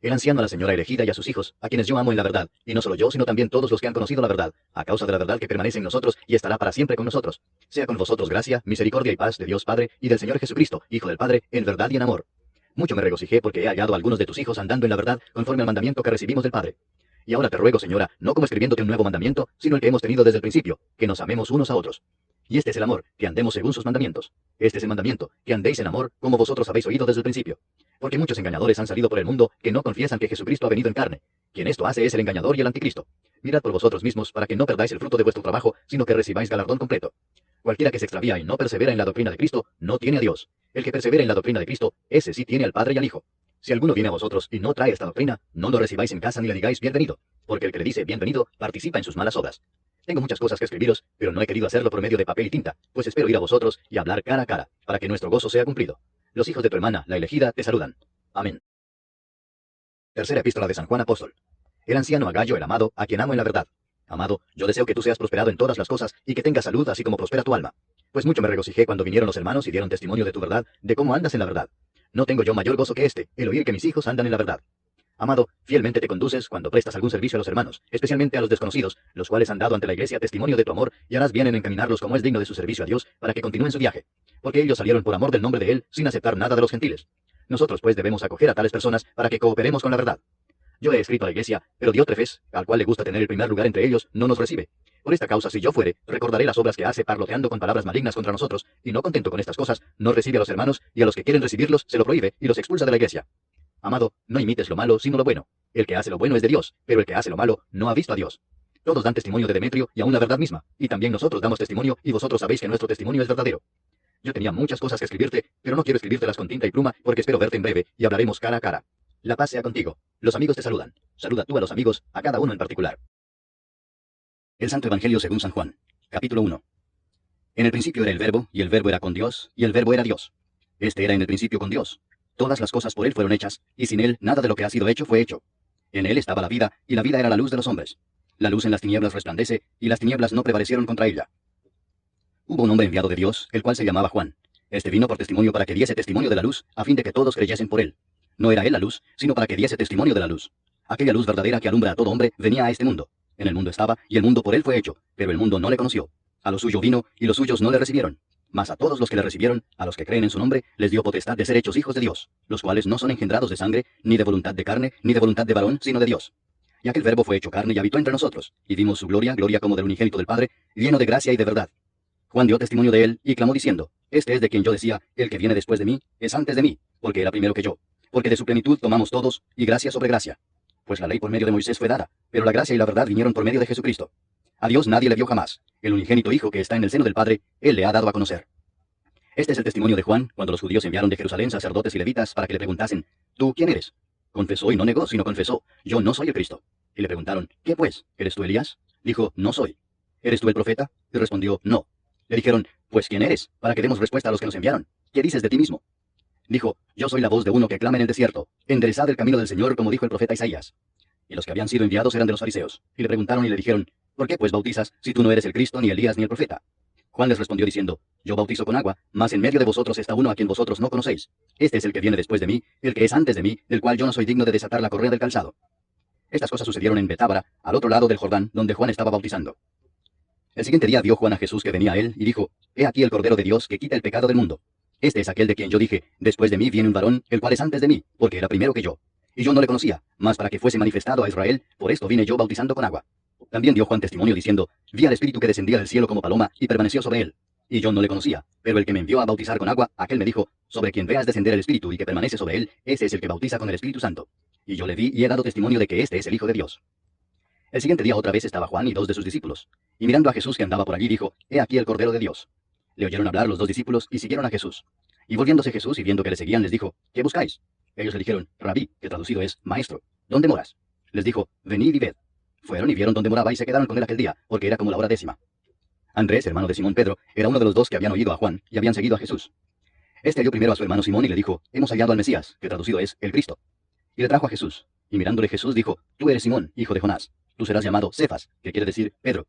El anciano a la señora elegida y a sus hijos, a quienes yo amo en la verdad, y no solo yo, sino también todos los que han conocido la verdad, a causa de la verdad que permanece en nosotros y estará para siempre con nosotros. Sea con vosotros gracia, misericordia y paz de Dios Padre y del Señor Jesucristo, Hijo del Padre, en verdad y en amor. Mucho me regocijé porque he hallado a algunos de tus hijos andando en la verdad, conforme al mandamiento que recibimos del Padre. Y ahora te ruego, señora, no como escribiéndote un nuevo mandamiento, sino el que hemos tenido desde el principio, que nos amemos unos a otros. Y este es el amor, que andemos según sus mandamientos. Este es el mandamiento, que andéis en amor, como vosotros habéis oído desde el principio. Porque muchos engañadores han salido por el mundo, que no confiesan que Jesucristo ha venido en carne. Quien esto hace es el engañador y el anticristo. Mirad por vosotros mismos, para que no perdáis el fruto de vuestro trabajo, sino que recibáis galardón completo. Cualquiera que se extravía y no persevera en la doctrina de Cristo, no tiene a Dios. El que persevera en la doctrina de Cristo, ese sí tiene al Padre y al Hijo. Si alguno viene a vosotros y no trae esta doctrina, no lo recibáis en casa ni le digáis bienvenido, porque el que le dice bienvenido participa en sus malas obras. Tengo muchas cosas que escribiros, pero no he querido hacerlo por medio de papel y tinta, pues espero ir a vosotros y hablar cara a cara, para que nuestro gozo sea cumplido. Los hijos de tu hermana, la elegida, te saludan. Amén. Tercera epístola de San Juan Apóstol. El anciano a Gallo, el amado, a quien amo en la verdad. Amado, yo deseo que tú seas prosperado en todas las cosas y que tengas salud así como prospera tu alma. Pues mucho me regocijé cuando vinieron los hermanos y dieron testimonio de tu verdad, de cómo andas en la verdad. No tengo yo mayor gozo que este, el oír que mis hijos andan en la verdad. Amado, fielmente te conduces cuando prestas algún servicio a los hermanos, especialmente a los desconocidos, los cuales han dado ante la iglesia testimonio de tu amor, y harás bien en encaminarlos como es digno de su servicio a Dios, para que continúen su viaje. Porque ellos salieron por amor del nombre de Él, sin aceptar nada de los gentiles. Nosotros pues debemos acoger a tales personas para que cooperemos con la verdad. Yo he escrito a la iglesia, pero Diótrefes, al cual le gusta tener el primer lugar entre ellos, no nos recibe. Por esta causa, si yo fuere, recordaré las obras que hace parloteando con palabras malignas contra nosotros, y no contento con estas cosas, no recibe a los hermanos, y a los que quieren recibirlos se lo prohíbe, y los expulsa de la iglesia. Amado, no imites lo malo, sino lo bueno. El que hace lo bueno es de Dios, pero el que hace lo malo no ha visto a Dios. Todos dan testimonio de Demetrio y aún la verdad misma, y también nosotros damos testimonio, y vosotros sabéis que nuestro testimonio es verdadero. Yo tenía muchas cosas que escribirte, pero no quiero escribírtelas con tinta y pluma, porque espero verte en breve, y hablaremos cara a cara. La paz sea contigo. Los amigos te saludan. Saluda tú a los amigos, a cada uno en particular. El Santo Evangelio según San Juan. Capítulo 1. En el principio era el Verbo, y el Verbo era con Dios, y el Verbo era Dios. Este era en el principio con Dios. Todas las cosas por él fueron hechas, y sin él nada de lo que ha sido hecho fue hecho. En él estaba la vida, y la vida era la luz de los hombres. La luz en las tinieblas resplandece, y las tinieblas no prevalecieron contra ella. Hubo un hombre enviado de Dios, el cual se llamaba Juan. Este vino por testimonio para que diese testimonio de la luz, a fin de que todos creyesen por él. No era él la luz, sino para que diese testimonio de la luz. Aquella luz verdadera que alumbra a todo hombre venía a este mundo. En el mundo estaba, y el mundo por él fue hecho, pero el mundo no le conoció. A lo suyo vino, y los suyos no le recibieron. Mas a todos los que le recibieron, a los que creen en su nombre, les dio potestad de ser hechos hijos de Dios, los cuales no son engendrados de sangre, ni de voluntad de carne, ni de voluntad de varón, sino de Dios. Y aquel Verbo fue hecho carne y habitó entre nosotros, y vimos su gloria, gloria como del unigénito del Padre, lleno de gracia y de verdad. Juan dio testimonio de él, y clamó diciendo, Este es de quien yo decía, el que viene después de mí, es antes de mí, porque era primero que yo. Porque de su plenitud tomamos todos, y gracia sobre gracia. Pues la ley por medio de Moisés fue dada, pero la gracia y la verdad vinieron por medio de Jesucristo. A Dios nadie le vio jamás. El unigénito Hijo que está en el seno del Padre, Él le ha dado a conocer. Este es el testimonio de Juan, cuando los judíos enviaron de Jerusalén sacerdotes y levitas para que le preguntasen, ¿tú quién eres? Confesó y no negó, sino confesó, yo no soy el Cristo. Y le preguntaron, ¿qué pues? ¿Eres tú Elías? Dijo, no soy. ¿Eres tú el profeta? Y respondió, no. Le dijeron, pues ¿quién eres? Para que demos respuesta a los que nos enviaron. ¿Qué dices de ti mismo? Dijo, yo soy la voz de uno que clama en el desierto, enderezad el camino del Señor, como dijo el profeta Isaías. Y los que habían sido enviados eran de los fariseos. Y le preguntaron y le dijeron, ¿por qué pues bautizas, si tú no eres el Cristo, ni Elías, ni el profeta? Juan les respondió diciendo, yo bautizo con agua, mas en medio de vosotros está uno a quien vosotros no conocéis. Este es el que viene después de mí, el que es antes de mí, del cual yo no soy digno de desatar la correa del calzado. Estas cosas sucedieron en Betábara, al otro lado del Jordán, donde Juan estaba bautizando. El siguiente día vio Juan a Jesús que venía a él, y dijo, He aquí el Cordero de Dios que quita el pecado del mundo. Este es aquel de quien yo dije, después de mí viene un varón, el cual es antes de mí, porque era primero que yo. Y yo no le conocía, mas para que fuese manifestado a Israel, por esto vine yo bautizando con agua. También dio Juan testimonio diciendo, vi al Espíritu que descendía del cielo como paloma, y permaneció sobre él. Y yo no le conocía, pero el que me envió a bautizar con agua, aquel me dijo, sobre quien veas descender el Espíritu y que permanece sobre él, ese es el que bautiza con el Espíritu Santo. Y yo le vi y he dado testimonio de que este es el Hijo de Dios. El siguiente día otra vez estaba Juan y dos de sus discípulos. Y mirando a Jesús que andaba por allí, dijo, He aquí el Cordero de Dios. Le oyeron hablar los dos discípulos y siguieron a Jesús. Y volviéndose Jesús y viendo que le seguían, les dijo, ¿qué buscáis? Ellos le dijeron, Rabí, que traducido es, Maestro, ¿dónde moras? Les dijo, venid y ved. Fueron y vieron dónde moraba y se quedaron con él aquel día, porque era como la hora 10. Andrés, hermano de Simón Pedro, era uno de los dos que habían oído a Juan y habían seguido a Jesús. Este halló primero a su hermano Simón y le dijo, hemos hallado al Mesías, que traducido es, el Cristo. Y le trajo a Jesús. Y mirándole Jesús dijo, tú eres Simón, hijo de Jonás. tú serás llamado Cefas, que quiere decir Pedro.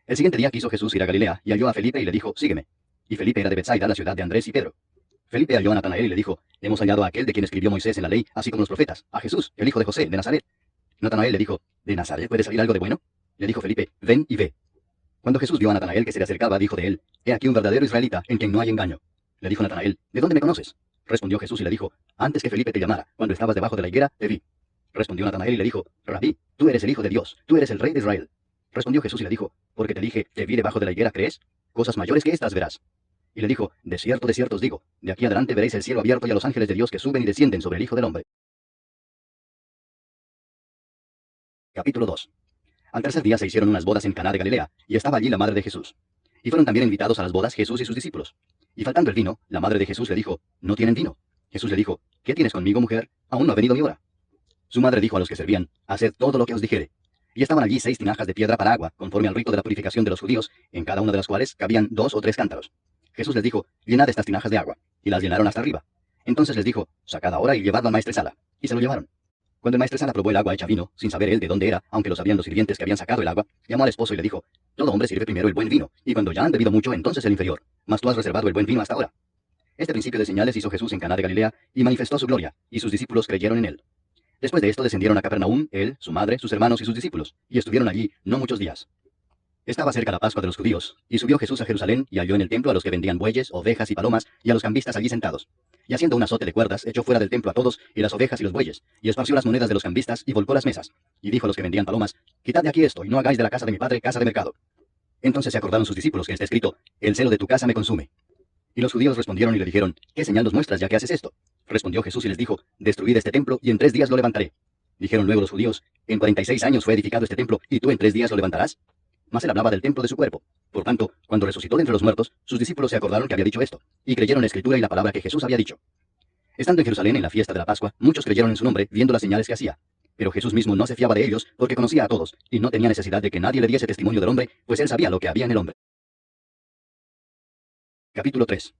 El siguiente día quiso Jesús ir a Galilea, y halló a Felipe y le dijo, sígueme. Y Felipe era de Betsaida, la ciudad de Andrés y Pedro. Felipe halló a Natanael y le dijo, hemos hallado a aquel de quien escribió Moisés en la ley, así como los profetas, a Jesús, el hijo de José, de Nazaret. Natanael le dijo, ¿de Nazaret puede salir algo de bueno? Le dijo Felipe, ven y ve. Cuando Jesús vio a Natanael que se le acercaba, dijo de él, he aquí un verdadero israelita, en quien no hay engaño. Le dijo Natanael, ¿de dónde me conoces? Respondió Jesús y le dijo, antes que Felipe te llamara, cuando estabas debajo de la higuera, te vi. Respondió Natanael y le dijo, Rabí, tú eres el Hijo de Dios, tú eres el Rey de Israel. Respondió Jesús y le dijo, porque te dije, te vi debajo de la higuera, ¿crees? Cosas mayores que estas verás. Y le dijo, de cierto os digo, de aquí adelante veréis el cielo abierto y a los ángeles de Dios que suben y descienden sobre el Hijo del Hombre. Capítulo 2. Al tercer día se hicieron unas bodas en Caná de Galilea, y estaba allí la madre de Jesús. Y fueron también invitados a las bodas Jesús y sus discípulos. Y faltando el vino, la madre de Jesús le dijo, no tienen vino. Jesús le dijo, ¿qué tienes conmigo, mujer? Aún no ha venido mi hora. Su madre dijo a los que servían, haced todo lo que os dijere. Y estaban allí 6 tinajas de piedra para agua, conforme al rito de la purificación de los judíos, en cada una de las cuales cabían 2 o 3 cántaros. Jesús les dijo, llenad estas tinajas de agua. Y las llenaron hasta arriba. Entonces les dijo, sacad ahora y llevadlo al maestresala. Y se lo llevaron. Cuando el maestresala probó el agua hecha vino, sin saber él de dónde era, aunque lo sabían los sirvientes que habían sacado el agua, llamó al esposo y le dijo, todo hombre sirve primero el buen vino, y cuando ya han bebido mucho, entonces el inferior. Mas tú has reservado el buen vino hasta ahora. Este principio de señales hizo Jesús en Caná de Galilea, y manifestó su gloria, y sus discípulos creyeron en él. Después de esto descendieron a Capernaum, él, su madre, sus hermanos y sus discípulos, y estuvieron allí no muchos días. Estaba cerca la Pascua de los judíos, y subió Jesús a Jerusalén, y halló en el templo a los que vendían bueyes, ovejas y palomas, y a los cambistas allí sentados. Y haciendo un azote de cuerdas, echó fuera del templo a todos, y las ovejas y los bueyes, y esparció las monedas de los cambistas, y volcó las mesas. Y dijo a los que vendían palomas, quitad de aquí esto, y no hagáis de la casa de mi padre casa de mercado. Entonces se acordaron sus discípulos que está escrito, el celo de tu casa me consume. Y los judíos respondieron y le dijeron, ¿qué señal nos muestras ya que haces esto? Respondió Jesús y les dijo, destruid este templo, y en 3 días lo levantaré. Dijeron luego los judíos, en 46 años fue edificado este templo, ¿y tú en 3 días lo levantarás? Mas él hablaba del templo de su cuerpo. Por tanto, cuando resucitó de entre los muertos, sus discípulos se acordaron que había dicho esto, y creyeron la escritura y la palabra que Jesús había dicho. Estando en Jerusalén en la fiesta de la Pascua, muchos creyeron en su nombre, viendo las señales que hacía. Pero Jesús mismo no se fiaba de ellos, porque conocía a todos, y no tenía necesidad de que nadie le diese testimonio del hombre, pues él sabía lo que había en el hombre. Capítulo 3.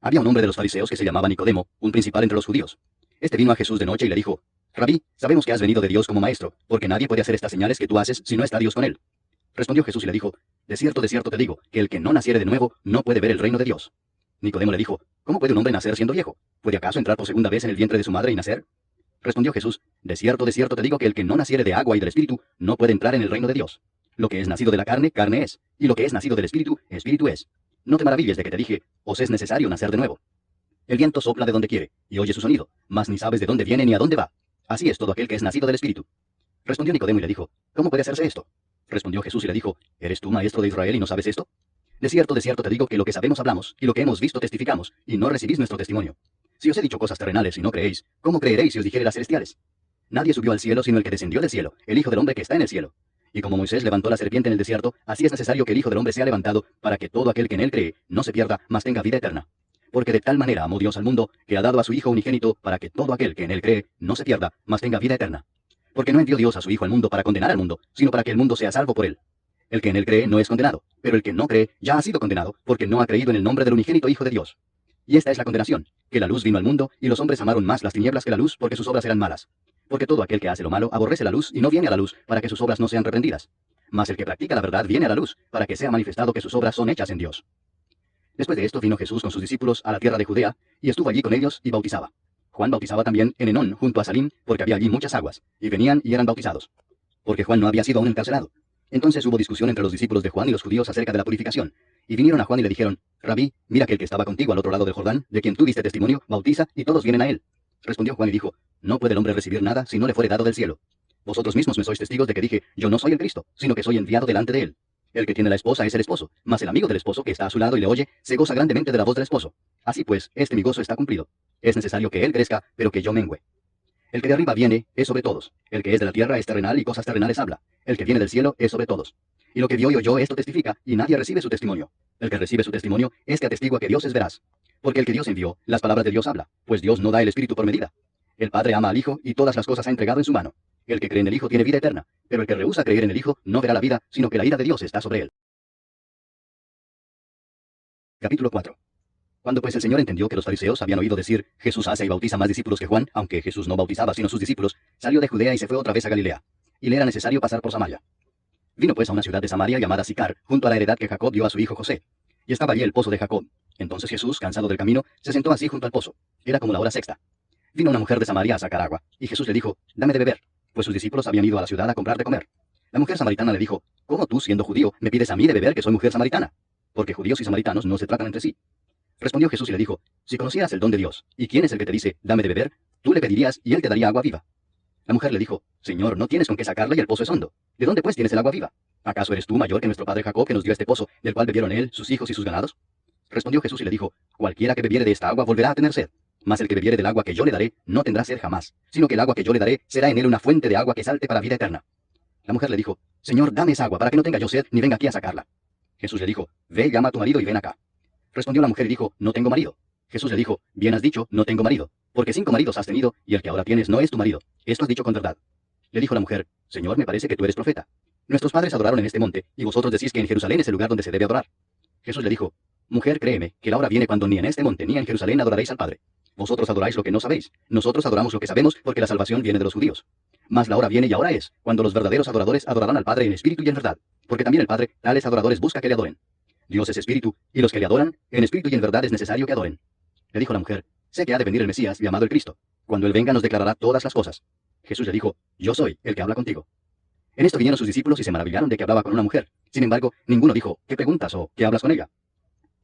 Había un hombre de los fariseos que se llamaba Nicodemo, un principal entre los judíos. Este vino a Jesús de noche y le dijo, Rabí, sabemos que has venido de Dios como maestro, porque nadie puede hacer estas señales que tú haces si no está Dios con él. Respondió Jesús y le dijo, de cierto te digo, que el que no naciere de nuevo no puede ver el reino de Dios. Nicodemo le dijo, ¿cómo puede un hombre nacer siendo viejo? ¿Puede acaso entrar por segunda vez en el vientre de su madre y nacer? Respondió Jesús, de cierto te digo que el que no naciere de agua y del Espíritu no puede entrar en el reino de Dios. Lo que es nacido de la carne, carne es, y lo que es nacido del Espíritu, Espíritu es. No te maravilles de que te dije, os es necesario nacer de nuevo. El viento sopla de donde quiere, y oye su sonido, mas ni sabes de dónde viene ni a dónde va. Así es todo aquel que es nacido del Espíritu. Respondió Nicodemo y le dijo, ¿cómo puede hacerse esto? Respondió Jesús y le dijo, ¿eres tú maestro de Israel y no sabes esto? De cierto te digo que lo que sabemos hablamos, y lo que hemos visto testificamos, y no recibís nuestro testimonio. Si os he dicho cosas terrenales y no creéis, ¿cómo creeréis si os dijere las celestiales? Nadie subió al cielo sino el que descendió del cielo, el Hijo del Hombre que está en el cielo. Y como Moisés levantó la serpiente en el desierto, así es necesario que el Hijo del Hombre sea levantado, para que todo aquel que en él cree no se pierda, mas tenga vida eterna. Porque de tal manera amó Dios al mundo, que ha dado a su Hijo unigénito, para que todo aquel que en él cree no se pierda, mas tenga vida eterna. Porque no envió Dios a su Hijo al mundo para condenar al mundo, sino para que el mundo sea salvo por él. El que en él cree no es condenado, pero el que no cree ya ha sido condenado, porque no ha creído en el nombre del unigénito Hijo de Dios. Y esta es la condenación, que la luz vino al mundo, y los hombres amaron más las tinieblas que la luz, porque sus obras eran malas. Porque todo aquel que hace lo malo aborrece la luz y no viene a la luz, para que sus obras no sean reprendidas. Mas el que practica la verdad viene a la luz, para que sea manifestado que sus obras son hechas en Dios. Después de esto vino Jesús con sus discípulos a la tierra de Judea, y estuvo allí con ellos y bautizaba. Juan bautizaba también en Enón, junto a Salim, porque había allí muchas aguas, y venían y eran bautizados. Porque Juan no había sido aún encarcelado. Entonces hubo discusión entre los discípulos de Juan y los judíos acerca de la purificación. Y vinieron a Juan y le dijeron, Rabí, mira que el que estaba contigo al otro lado del Jordán, de quien tú diste testimonio, bautiza, y todos vienen a él. Respondió Juan y dijo, no puede el hombre recibir nada si no le fuere dado del cielo. Vosotros mismos me sois testigos de que dije, yo no soy el Cristo, sino que soy enviado delante de él. El que tiene la esposa es el esposo, mas el amigo del esposo que está a su lado y le oye, se goza grandemente de la voz del esposo. Así pues, este mi gozo está cumplido. Es necesario que él crezca, pero que yo mengüe. El que de arriba viene es sobre todos. El que es de la tierra es terrenal y cosas terrenales habla. El que viene del cielo es sobre todos. Y lo que vio y oyó esto testifica, y nadie recibe su testimonio. El que recibe su testimonio, este atestigua que Dios es veraz. Porque el que Dios envió, las palabras de Dios habla, pues Dios no da el Espíritu por medida. El Padre ama al Hijo, y todas las cosas ha entregado en su mano. El que cree en el Hijo tiene vida eterna, pero el que rehúsa creer en el Hijo no verá la vida, sino que la ira de Dios está sobre él. Capítulo 4. Cuando pues el Señor entendió que los fariseos habían oído decir, Jesús hace y bautiza más discípulos que Juan, aunque Jesús no bautizaba sino sus discípulos, salió de Judea y se fue otra vez a Galilea. y le era necesario pasar por Samaria. Vino pues a una ciudad de Samaria llamada Sicar, junto a la heredad que Jacob dio a su hijo José. Y estaba allí el pozo de Jacob. Entonces Jesús, cansado del camino, se sentó así junto al pozo. Era como la hora sexta. Vino una mujer de Samaria a sacar agua, y Jesús le dijo, dame de beber, pues sus discípulos habían ido a la ciudad a comprar de comer. La mujer samaritana le dijo, ¿cómo tú, siendo judío, me pides a mí de beber que soy mujer samaritana? Porque judíos y samaritanos no se tratan entre sí. Respondió Jesús y le dijo, si conocieras el don de Dios, y quién es el que te dice, dame de beber, tú le pedirías y él te daría agua viva. La mujer le dijo, Señor, no tienes con qué sacarla y el pozo es hondo. ¿De dónde pues tienes el agua viva? ¿Acaso eres tú mayor que nuestro padre Jacob que nos dio este pozo, del cual bebieron él, sus hijos y sus ganados? Respondió Jesús y le dijo, cualquiera que bebiere de esta agua volverá a tener sed. Mas el que bebiere del agua que yo le daré, no tendrá sed jamás, sino que el agua que yo le daré será en él una fuente de agua que salte para vida eterna. La mujer le dijo, Señor, dame esa agua para que no tenga yo sed ni venga aquí a sacarla. Jesús le dijo, ve, llama a tu marido y ven acá. Respondió la mujer y dijo, no tengo marido. Jesús le dijo, bien has dicho, no tengo marido, porque 5 maridos has tenido, y el que ahora tienes no es tu marido. Esto has dicho con verdad. Le dijo la mujer, Señor, me parece que tú eres profeta. Nuestros padres adoraron en este monte, y vosotros decís que en Jerusalén es el lugar donde se debe adorar. Jesús le dijo, mujer, créeme, que la hora viene cuando ni en este monte ni en Jerusalén adoraréis al Padre. Vosotros adoráis lo que no sabéis, nosotros adoramos lo que sabemos, porque la salvación viene de los judíos. Mas la hora viene y ahora es, cuando los verdaderos adoradores adorarán al Padre en espíritu y en verdad, porque también el Padre, tales adoradores busca que le adoren. Dios es espíritu, y los que le adoran, en espíritu y en verdad es necesario que adoren. Le dijo la mujer, sé que ha de venir el Mesías, llamado el Cristo. Cuando él venga nos declarará todas las cosas. Jesús le dijo, yo soy el que habla contigo. En esto vinieron sus discípulos y se maravillaron de que hablaba con una mujer. Sin embargo, ninguno dijo, ¿qué preguntas o qué hablas con ella?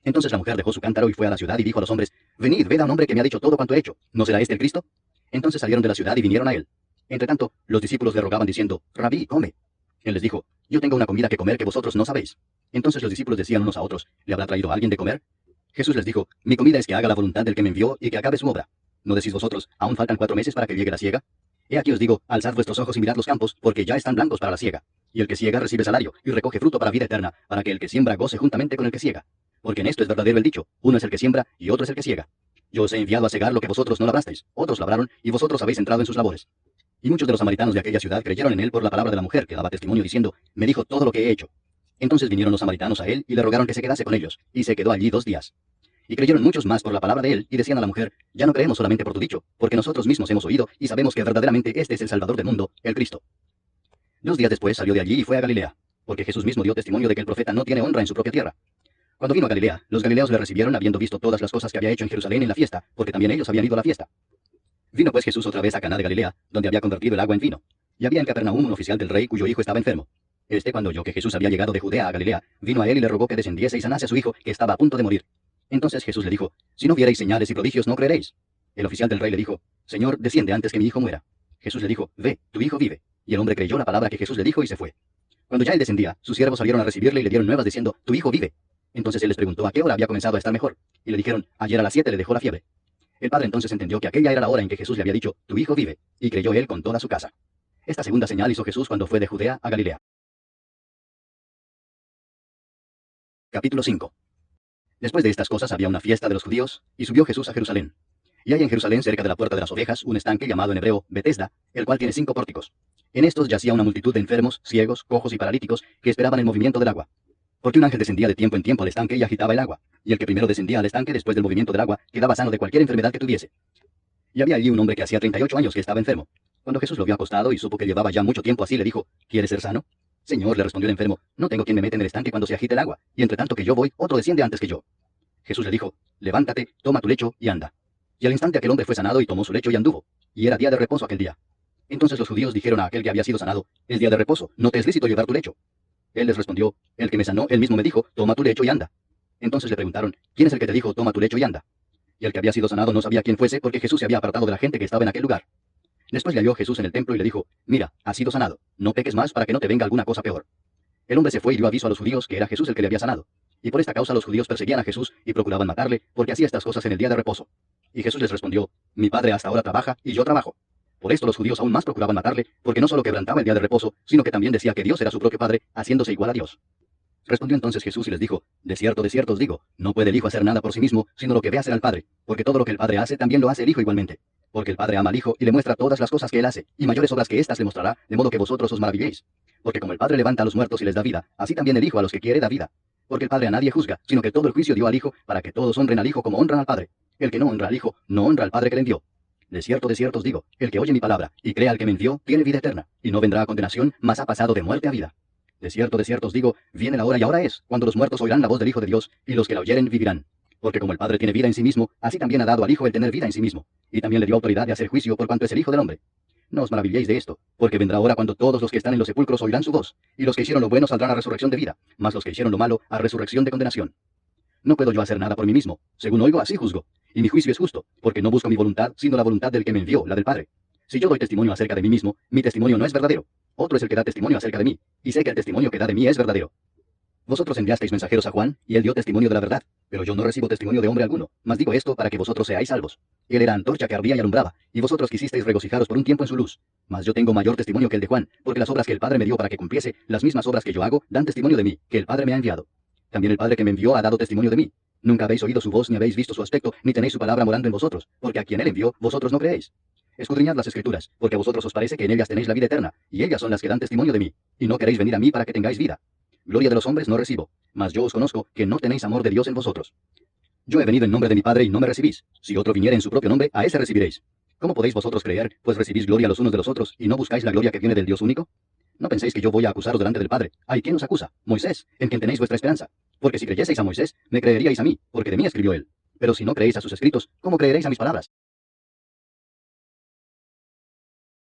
Entonces la mujer dejó su cántaro y fue a la ciudad y dijo a los hombres, venid, ved a un hombre que me ha dicho todo cuanto he hecho. ¿No será este el Cristo? Entonces salieron de la ciudad y vinieron a él. Entretanto, los discípulos le rogaban diciendo, Rabí, come. Él les dijo, yo tengo una comida que comer que vosotros no sabéis. Entonces los discípulos decían unos a otros, ¿le habrá traído alguien de comer? Jesús les dijo, mi comida es que haga la voluntad del que me envió y que acabe su obra. ¿No decís vosotros, aún faltan 4 meses para que llegue la siega? He aquí os digo, alzad vuestros ojos y mirad los campos, porque ya están blancos para la siega. Y el que siega recibe salario, y recoge fruto para vida eterna, para que el que siembra goce juntamente con el que siega. Porque en esto es verdadero el dicho, uno es el que siembra, y otro es el que siega. Yo os he enviado a segar lo que vosotros no labrasteis, otros labraron, y vosotros habéis entrado en sus labores. Y muchos de los samaritanos de aquella ciudad creyeron en él por la palabra de la mujer, que daba testimonio diciendo, me dijo todo lo que he hecho. Entonces vinieron los samaritanos a él, y le rogaron que se quedase con ellos, y se quedó allí 2 días. Y creyeron muchos más por la palabra de él, y decían a la mujer, ya no creemos solamente por tu dicho, porque nosotros mismos hemos oído, y sabemos que verdaderamente este es el Salvador del mundo, el Cristo. 2 días después salió de allí y fue a Galilea, porque Jesús mismo dio testimonio de que el profeta no tiene honra en su propia tierra. Cuando vino a Galilea, los galileos le recibieron habiendo visto todas las cosas que había hecho en Jerusalén en la fiesta, porque también ellos habían ido a la fiesta. Vino pues Jesús otra vez a Caná de Galilea, donde había convertido el agua en vino. Y había en Capernaum un oficial del rey cuyo hijo estaba enfermo. Cuando oyó que Jesús había llegado de Judea a Galilea, vino a él y le rogó que descendiese y sanase a su hijo, que estaba a punto de morir. Entonces Jesús le dijo, si no vierais señales y prodigios, no creeréis. El oficial del rey le dijo, Señor, desciende antes que mi hijo muera. Jesús le dijo, ve, tu hijo vive. Y el hombre creyó la palabra que Jesús le dijo y se fue. Cuando ya él descendía, sus siervos salieron a recibirle y le dieron nuevas diciendo, tu hijo vive. Entonces él les preguntó a qué hora había comenzado a estar mejor. Y le dijeron, ayer a las 7 le dejó la fiebre. El padre entonces entendió que aquella era la hora en que Jesús le había dicho, tu hijo vive, y creyó él con toda su casa. Esta segunda señal hizo Jesús cuando fue de Judea a Galilea. Capítulo 5. Después de estas cosas había una fiesta de los judíos, y subió Jesús a Jerusalén. Y hay en Jerusalén, cerca de la puerta de las ovejas, un estanque llamado en hebreo Betesda, el cual tiene 5 pórticos. En estos yacía una multitud de enfermos, ciegos, cojos y paralíticos, que esperaban el movimiento del agua. Porque un ángel descendía de tiempo en tiempo al estanque y agitaba el agua, y el que primero descendía al estanque después del movimiento del agua quedaba sano de cualquier enfermedad que tuviese. Y había allí un hombre que hacía 38 años que estaba enfermo. Cuando Jesús lo vio acostado y supo que llevaba ya mucho tiempo así, le dijo, ¿quieres ser sano? Señor, le respondió el enfermo, no tengo quien me mete en el estanque cuando se agite el agua, y entre tanto que yo voy, otro desciende antes que yo. Jesús le dijo, levántate, toma tu lecho y anda. Y al instante aquel hombre fue sanado y tomó su lecho y anduvo. Y era día de reposo aquel día. Entonces los judíos dijeron a aquel que había sido sanado, es día de reposo, no te es lícito llevar tu lecho. Él les respondió, el que me sanó, él mismo me dijo, toma tu lecho y anda. Entonces le preguntaron, ¿quién es el que te dijo, toma tu lecho y anda? Y el que había sido sanado no sabía quién fuese, porque Jesús se había apartado de la gente que estaba en aquel lugar. Después le halló Jesús en el templo y le dijo, mira, has sido sanado, no peques más para que no te venga alguna cosa peor. El hombre se fue y dio aviso a los judíos que era Jesús el que le había sanado. Y por esta causa los judíos perseguían a Jesús y procuraban matarle, porque hacía estas cosas en el día de reposo. Y Jesús les respondió, mi Padre hasta ahora trabaja y yo trabajo. Por esto los judíos aún más procuraban matarle, porque no solo quebrantaba el día de reposo, sino que también decía que Dios era su propio Padre, haciéndose igual a Dios. Respondió entonces Jesús y les dijo, de cierto os digo, no puede el Hijo hacer nada por sí mismo, sino lo que ve hacer al Padre, porque todo lo que el Padre hace también lo hace el Hijo igualmente. Porque el Padre ama al Hijo y le muestra todas las cosas que él hace, y mayores obras que éstas le mostrará, de modo que vosotros os maravilléis. Porque como el Padre levanta a los muertos y les da vida, así también el Hijo a los que quiere da vida. Porque el Padre a nadie juzga, sino que todo el juicio dio al Hijo, para que todos honren al Hijo como honran al Padre. El que no honra al Hijo, no honra al Padre que le envió. De cierto os digo, el que oye mi palabra y crea al que me envió, tiene vida eterna, y no vendrá a condenación, mas ha pasado de muerte a vida. De cierto os digo, viene la hora y ahora es, cuando los muertos oirán la voz del Hijo de Dios, y los que la oyeren vivirán. Porque como el Padre tiene vida en sí mismo, así también ha dado al Hijo el tener vida en sí mismo, y también le dio autoridad de hacer juicio por cuanto es el Hijo del Hombre. No os maravilléis de esto, porque vendrá hora cuando todos los que están en los sepulcros oirán su voz, y los que hicieron lo bueno saldrán a resurrección de vida, mas los que hicieron lo malo a resurrección de condenación. No puedo yo hacer nada por mí mismo, según oigo así juzgo, y mi juicio es justo, porque no busco mi voluntad, sino la voluntad del que me envió, la del Padre. Si yo doy testimonio acerca de mí mismo, mi testimonio no es verdadero. Otro es el que da testimonio acerca de mí, y sé que el testimonio que da de mí es verdadero. Vosotros enviasteis mensajeros a Juan, y él dio testimonio de la verdad, pero yo no recibo testimonio de hombre alguno, mas digo esto para que vosotros seáis salvos. Él era antorcha que ardía y alumbraba, y vosotros quisisteis regocijaros por un tiempo en su luz. Mas yo tengo mayor testimonio que el de Juan, porque las obras que el Padre me dio para que cumpliese, las mismas obras que yo hago, dan testimonio de mí, que el Padre me ha enviado. También el Padre que me envió ha dado testimonio de mí. Nunca habéis oído su voz, ni habéis visto su aspecto, ni tenéis su palabra morando en vosotros, porque a quien él envió, vosotros no creéis. Escudriñad las Escrituras, porque a vosotros os parece que en ellas tenéis la vida eterna, y ellas son las que dan testimonio de mí, y no queréis venir a mí para que tengáis vida. Gloria de los hombres no recibo, mas yo os conozco que no tenéis amor de Dios en vosotros. Yo he venido en nombre de mi Padre y no me recibís. Si otro viniere en su propio nombre, a ese recibiréis. ¿Cómo podéis vosotros creer, pues recibís gloria los unos de los otros, y no buscáis la gloria que viene del Dios único? No penséis que yo voy a acusaros delante del Padre. ¿Hay quien os acusa? Moisés, en quien tenéis vuestra esperanza. Porque si creyeseis a Moisés, me creeríais a mí, porque de mí escribió él. Pero si no creéis a sus escritos, ¿cómo creeréis a mis palabras?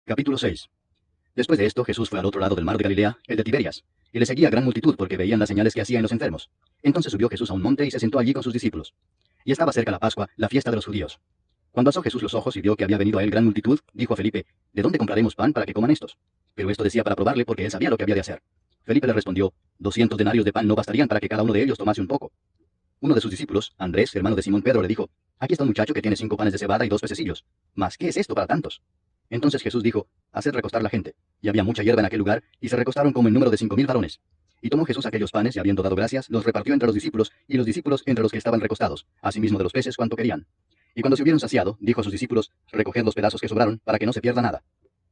Capítulo 6. Después de esto, Jesús fue al otro lado del mar de Galilea, el de Tiberias, y le seguía gran multitud porque veían las señales que hacía en los enfermos. Entonces subió Jesús a un monte y se sentó allí con sus discípulos. Y estaba cerca la Pascua, la fiesta de los judíos. Cuando alzó Jesús los ojos y vio que había venido a él gran multitud, dijo a Felipe, ¿de dónde compraremos pan para que coman estos? Pero esto decía para probarle porque él sabía lo que había de hacer. Felipe le respondió, 200 denarios de pan no bastarían para que cada uno de ellos tomase un poco. Uno de sus discípulos, Andrés, hermano de Simón Pedro, le dijo, aquí está un muchacho que tiene 5 panes de cebada y 2 pececillos. Mas, ¿qué es esto para tantos? Entonces Jesús dijo, haced recostar la gente. Y había mucha hierba en aquel lugar, y se recostaron como en número de 5000 varones. Y tomó Jesús aquellos panes, y habiendo dado gracias, los repartió entre los discípulos, y los discípulos entre los que estaban recostados, asimismo de los peces cuanto querían. Y cuando se hubieron saciado, dijo a sus discípulos, recoged los pedazos que sobraron, para que no se pierda nada.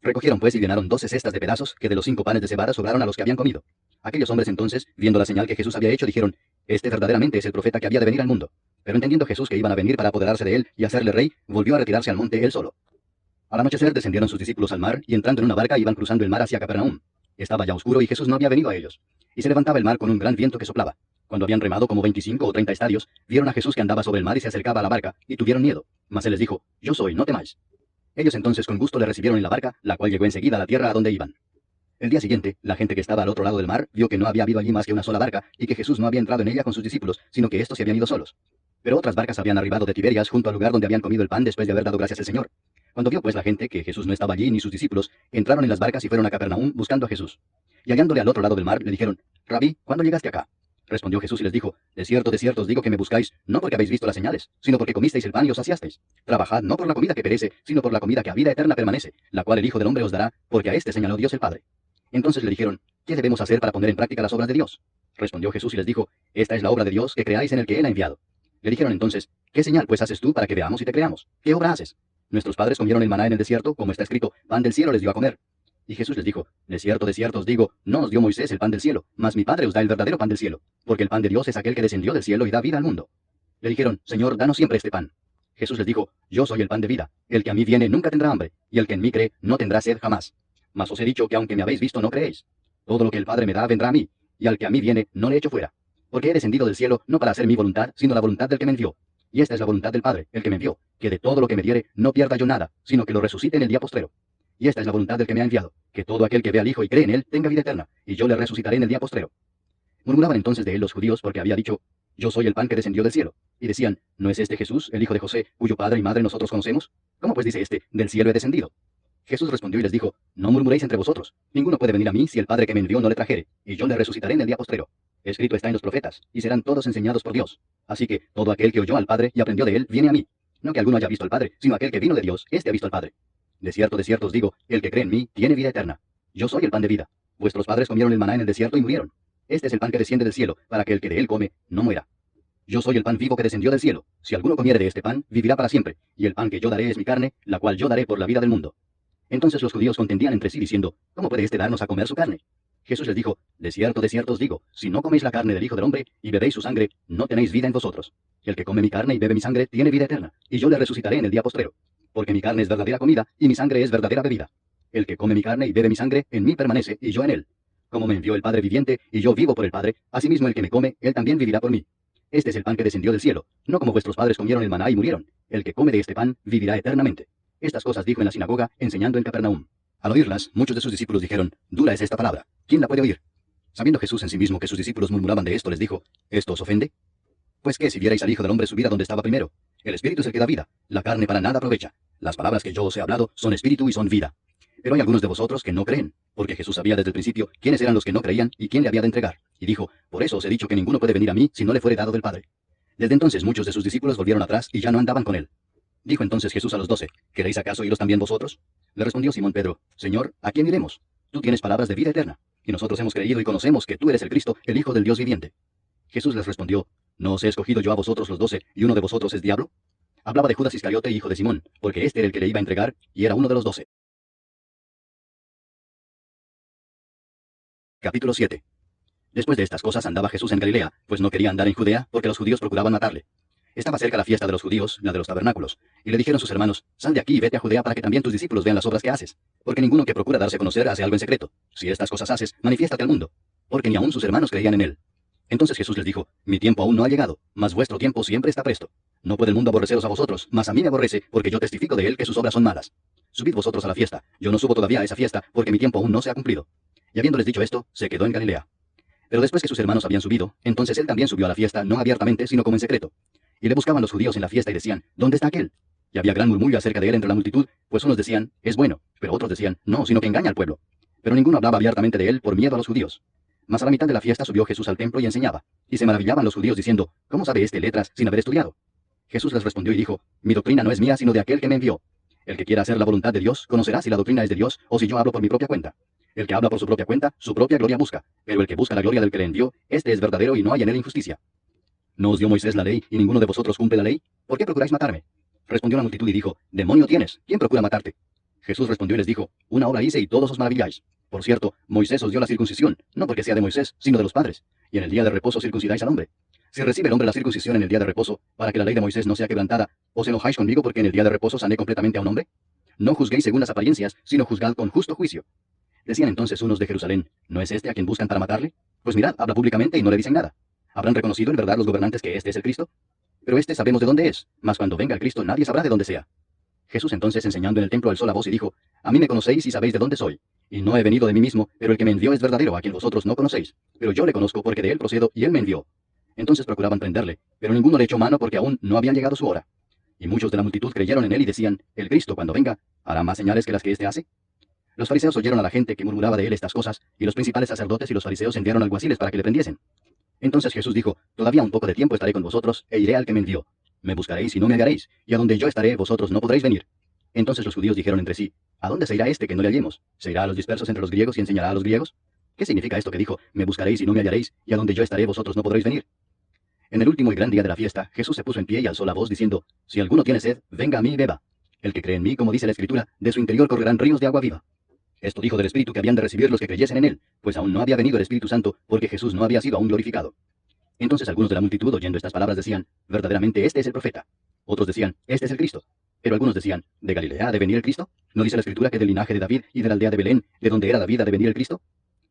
Recogieron pues y llenaron 12 cestas de pedazos, que de los 5 panes de cebada sobraron a los que habían comido. Aquellos hombres entonces, viendo la señal que Jesús había hecho, dijeron, este verdaderamente es el profeta que había de venir al mundo. Pero entendiendo Jesús que iban a venir para apoderarse de él y hacerle rey, volvió a retirarse al monte él solo. Al anochecer descendieron sus discípulos al mar, y entrando en una barca iban cruzando el mar hacia Capernaum. Estaba ya oscuro y Jesús no había venido a ellos. Y se levantaba el mar con un gran viento que soplaba. Cuando habían remado como 25 o 30 estadios, vieron a Jesús que andaba sobre el mar y se acercaba a la barca, y tuvieron miedo. Mas él les dijo, yo soy, no temáis. Ellos entonces con gusto le recibieron en la barca, la cual llegó enseguida a la tierra a donde iban. El día siguiente, la gente que estaba al otro lado del mar vio que no había habido allí más que una sola barca, y que Jesús no había entrado en ella con sus discípulos, sino que éstos se habían ido solos. Pero otras barcas habían arribado de Tiberias junto al lugar donde habían comido el pan después de haber dado gracias al Señor. Cuando vio pues la gente que Jesús no estaba allí ni sus discípulos, entraron en las barcas y fueron a Capernaum buscando a Jesús. Y hallándole al otro lado del mar, le dijeron, Rabí, ¿cuándo llegaste acá? Respondió Jesús y les dijo, de cierto os digo que me buscáis, no porque habéis visto las señales, sino porque comisteis el pan y os saciasteis. Trabajad no por la comida que perece, sino por la comida que a vida eterna permanece, la cual el Hijo del Hombre os dará, porque a éste señaló Dios el Padre. Entonces le dijeron, ¿qué debemos hacer para poner en práctica las obras de Dios? Respondió Jesús y les dijo, esta es la obra de Dios, que creáis en el que Él ha enviado. Le dijeron entonces, ¿qué señal pues haces tú para que veamos y te creamos? ¿Qué obra haces? Nuestros padres comieron el maná en el desierto, como está escrito, pan del cielo les dio a comer. Y Jesús les dijo, de cierto os digo, no os dio Moisés el pan del cielo, mas mi Padre os da el verdadero pan del cielo, porque el pan de Dios es aquel que descendió del cielo y da vida al mundo. Le dijeron, Señor, danos siempre este pan. Jesús les dijo, yo soy el pan de vida, el que a mí viene nunca tendrá hambre, y el que en mí cree no tendrá sed jamás. Mas os he dicho que aunque me habéis visto no creéis. Todo lo que el Padre me da vendrá a mí, y al que a mí viene no le echo fuera. Porque he descendido del cielo no para hacer mi voluntad, sino la voluntad del que me envió. Y esta es la voluntad del Padre, el que me envió, que de todo lo que me diere no pierda yo nada, sino que lo resucite en el día postrero. Y esta es la voluntad del que me ha enviado, que todo aquel que ve al Hijo y cree en él tenga vida eterna, y yo le resucitaré en el día postrero. Murmuraban entonces de él los judíos porque había dicho, yo soy el pan que descendió del cielo. Y decían, ¿no es este Jesús, el hijo de José, cuyo padre y madre nosotros conocemos? ¿Cómo pues dice este, del cielo he descendido? Jesús respondió y les dijo, no murmuréis entre vosotros. Ninguno puede venir a mí si el Padre que me envió no le trajere, y yo le resucitaré en el día postrero. Escrito está en los profetas, y serán todos enseñados por Dios. Así que todo aquel que oyó al Padre y aprendió de él, viene a mí. No que alguno haya visto al Padre, sino aquel que vino de Dios, este ha visto al Padre. De cierto os digo, el que cree en mí, tiene vida eterna. Yo soy el pan de vida. Vuestros padres comieron el maná en el desierto y murieron. Este es el pan que desciende del cielo, para que el que de él come, no muera. Yo soy el pan vivo que descendió del cielo. Si alguno comiere de este pan, vivirá para siempre. Y el pan que yo daré es mi carne, la cual yo daré por la vida del mundo. Entonces los judíos contendían entre sí diciendo, ¿cómo puede éste darnos a comer su carne? Jesús les dijo, de cierto os digo, si no coméis la carne del Hijo del Hombre y bebéis su sangre, no tenéis vida en vosotros. El que come mi carne y bebe mi sangre tiene vida eterna, y yo le resucitaré en el día postrero. porque mi carne es verdadera comida, y mi sangre es verdadera bebida. El que come mi carne y bebe mi sangre, en mí permanece, y yo en él. Como me envió el Padre viviente, y yo vivo por el Padre, asimismo el que me come, él también vivirá por mí. Este es el pan que descendió del cielo, no como vuestros padres comieron el maná y murieron. El que come de este pan, vivirá eternamente. Estas cosas dijo en la sinagoga, enseñando en Capernaum. Al oírlas, muchos de sus discípulos dijeron, dura es esta palabra, ¿quién la puede oír? Sabiendo Jesús en sí mismo que sus discípulos murmuraban de esto, les dijo, ¿esto os ofende? Pues que si vierais al Hijo del Hombre subir a donde estaba primero. El Espíritu es el que da vida, la carne para nada aprovecha. Las palabras que yo os he hablado son espíritu y son vida. Pero hay algunos de vosotros que no creen, porque Jesús sabía desde el principio quiénes eran los que no creían y quién le había de entregar. Y dijo, por eso os he dicho que ninguno puede venir a mí si no le fuere dado del Padre. Desde entonces muchos de sus discípulos volvieron atrás y ya no andaban con él. Dijo entonces Jesús a los 12, ¿queréis acaso iros también vosotros? Le respondió Simón Pedro, Señor, ¿a quién iremos? Tú tienes palabras de vida eterna, y nosotros hemos creído y conocemos que tú eres el Cristo, el Hijo del Dios viviente. Jesús les respondió, ¿no os he escogido yo a vosotros los 12, y uno de vosotros es diablo? Hablaba de Judas Iscariote, hijo de Simón, porque este era el que le iba a entregar, y era uno de los 12. Capítulo 7. Después de estas cosas andaba Jesús en Galilea, pues no quería andar en Judea, porque los judíos procuraban matarle. Estaba cerca la fiesta de los judíos, la de los tabernáculos, y le dijeron sus hermanos, sal de aquí y vete a Judea para que también tus discípulos vean las obras que haces. Porque ninguno que procura darse a conocer hace algo en secreto. Si estas cosas haces, manifiéstate al mundo. Porque ni aun sus hermanos creían en él. Entonces Jesús les dijo, mi tiempo aún no ha llegado, mas vuestro tiempo siempre está presto. No puede el mundo aborreceros a vosotros, mas a mí me aborrece, porque yo testifico de él que sus obras son malas. Subid vosotros a la fiesta, yo no subo todavía a esa fiesta, porque mi tiempo aún no se ha cumplido. Y habiéndoles dicho esto, se quedó en Galilea. Pero después que sus hermanos habían subido, entonces él también subió a la fiesta, no abiertamente, sino como en secreto. Y le buscaban los judíos en la fiesta y decían, ¿dónde está aquel? Y había gran murmullo acerca de él entre la multitud, pues unos decían, es bueno, pero otros decían, no, sino que engaña al pueblo. Pero ninguno hablaba abiertamente de él por miedo a los judíos. Mas a la mitad de la fiesta subió Jesús al templo y enseñaba. Y se maravillaban los judíos diciendo, ¿cómo sabe este letras sin haber estudiado? Jesús les respondió y dijo, mi doctrina no es mía sino de aquel que me envió. El que quiera hacer la voluntad de Dios, conocerá si la doctrina es de Dios o si yo hablo por mi propia cuenta. El que habla por su propia cuenta, su propia gloria busca. Pero el que busca la gloria del que le envió, este es verdadero y no hay en él injusticia. ¿No os dio Moisés la ley y ninguno de vosotros cumple la ley? ¿Por qué procuráis matarme? Respondió la multitud y dijo, demonio tienes, ¿quién procura matarte? Jesús respondió y les dijo, una obra hice y todos os maravilláis. Por cierto, Moisés os dio la circuncisión, no porque sea de Moisés, sino de los padres. Y en el día de reposo circuncidáis al hombre. Si recibe el hombre la circuncisión en el día de reposo, para que la ley de Moisés no sea quebrantada, ¿os enojáis conmigo porque en el día de reposo sané completamente a un hombre? No juzguéis según las apariencias, sino juzgad con justo juicio. Decían entonces unos de Jerusalén, ¿no es este a quien buscan para matarle? Pues mirad, habla públicamente y no le dicen nada. ¿Habrán reconocido en verdad los gobernantes que este es el Cristo? Pero este sabemos de dónde es, mas cuando venga el Cristo nadie sabrá de dónde sea. Jesús entonces enseñando en el templo alzó la voz y dijo, a mí me conocéis y sabéis de dónde soy. Y no he venido de mí mismo, pero el que me envió es verdadero, a quien vosotros no conocéis. Pero yo le conozco porque de él procedo y él me envió. Entonces procuraban prenderle, pero ninguno le echó mano porque aún no había llegado su hora. Y muchos de la multitud creyeron en él y decían, el Cristo cuando venga, ¿hará más señales que las que éste hace? Los fariseos oyeron a la gente que murmuraba de él estas cosas, y los principales sacerdotes y los fariseos enviaron alguaciles para que le prendiesen. Entonces Jesús dijo, todavía un poco de tiempo estaré con vosotros, e iré al que me envió. Me buscaréis y no me hallaréis, y a donde yo estaré vosotros no podréis venir. Entonces los judíos dijeron entre sí, ¿a dónde se irá este que no le hallemos? ¿Se irá a los dispersos entre los griegos y enseñará a los griegos? ¿Qué significa esto que dijo, me buscaréis y no me hallaréis, y a donde yo estaré vosotros no podréis venir? En el último y gran día de la fiesta, Jesús se puso en pie y alzó la voz diciendo, si alguno tiene sed, venga a mí y beba. El que cree en mí, como dice la Escritura, de su interior correrán ríos de agua viva. Esto dijo del Espíritu que habían de recibir los que creyesen en él, pues aún no había venido el Espíritu Santo, porque Jesús no había sido aún glorificado. Entonces algunos de la multitud, oyendo estas palabras, decían, verdaderamente este es el profeta. Otros decían, este es el Cristo. Pero algunos decían, ¿de Galilea ha de venir el Cristo? ¿No dice la Escritura que del linaje de David y de la aldea de Belén, de donde era David, ha de venir el Cristo?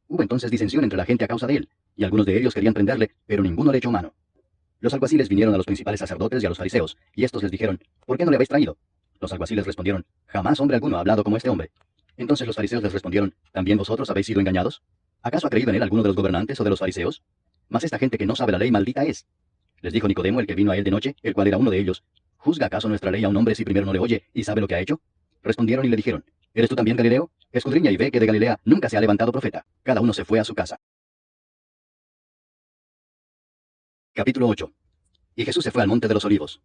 Hubo entonces disensión entre la gente a causa de él, y algunos de ellos querían prenderle, pero ninguno le echó mano. Los alguaciles vinieron a los principales sacerdotes y a los fariseos, y estos les dijeron, ¿por qué no le habéis traído? Los alguaciles respondieron, jamás hombre alguno ha hablado como este hombre. Entonces los fariseos les respondieron, ¿también vosotros habéis sido engañados? ¿Acaso ha creído en él alguno de los gobernantes o de los fariseos? Mas esta gente que no sabe la ley maldita es. Les dijo Nicodemo, el que vino a él de noche, el cual era uno de ellos, ¿juzga acaso nuestra ley a un hombre si primero no le oye y sabe lo que ha hecho? Respondieron y le dijeron, ¿eres tú también Galileo? Escudriña y ve que de Galilea nunca se ha levantado profeta. Cada uno se fue a su casa. Capítulo 8. Y Jesús se fue al monte de los olivos.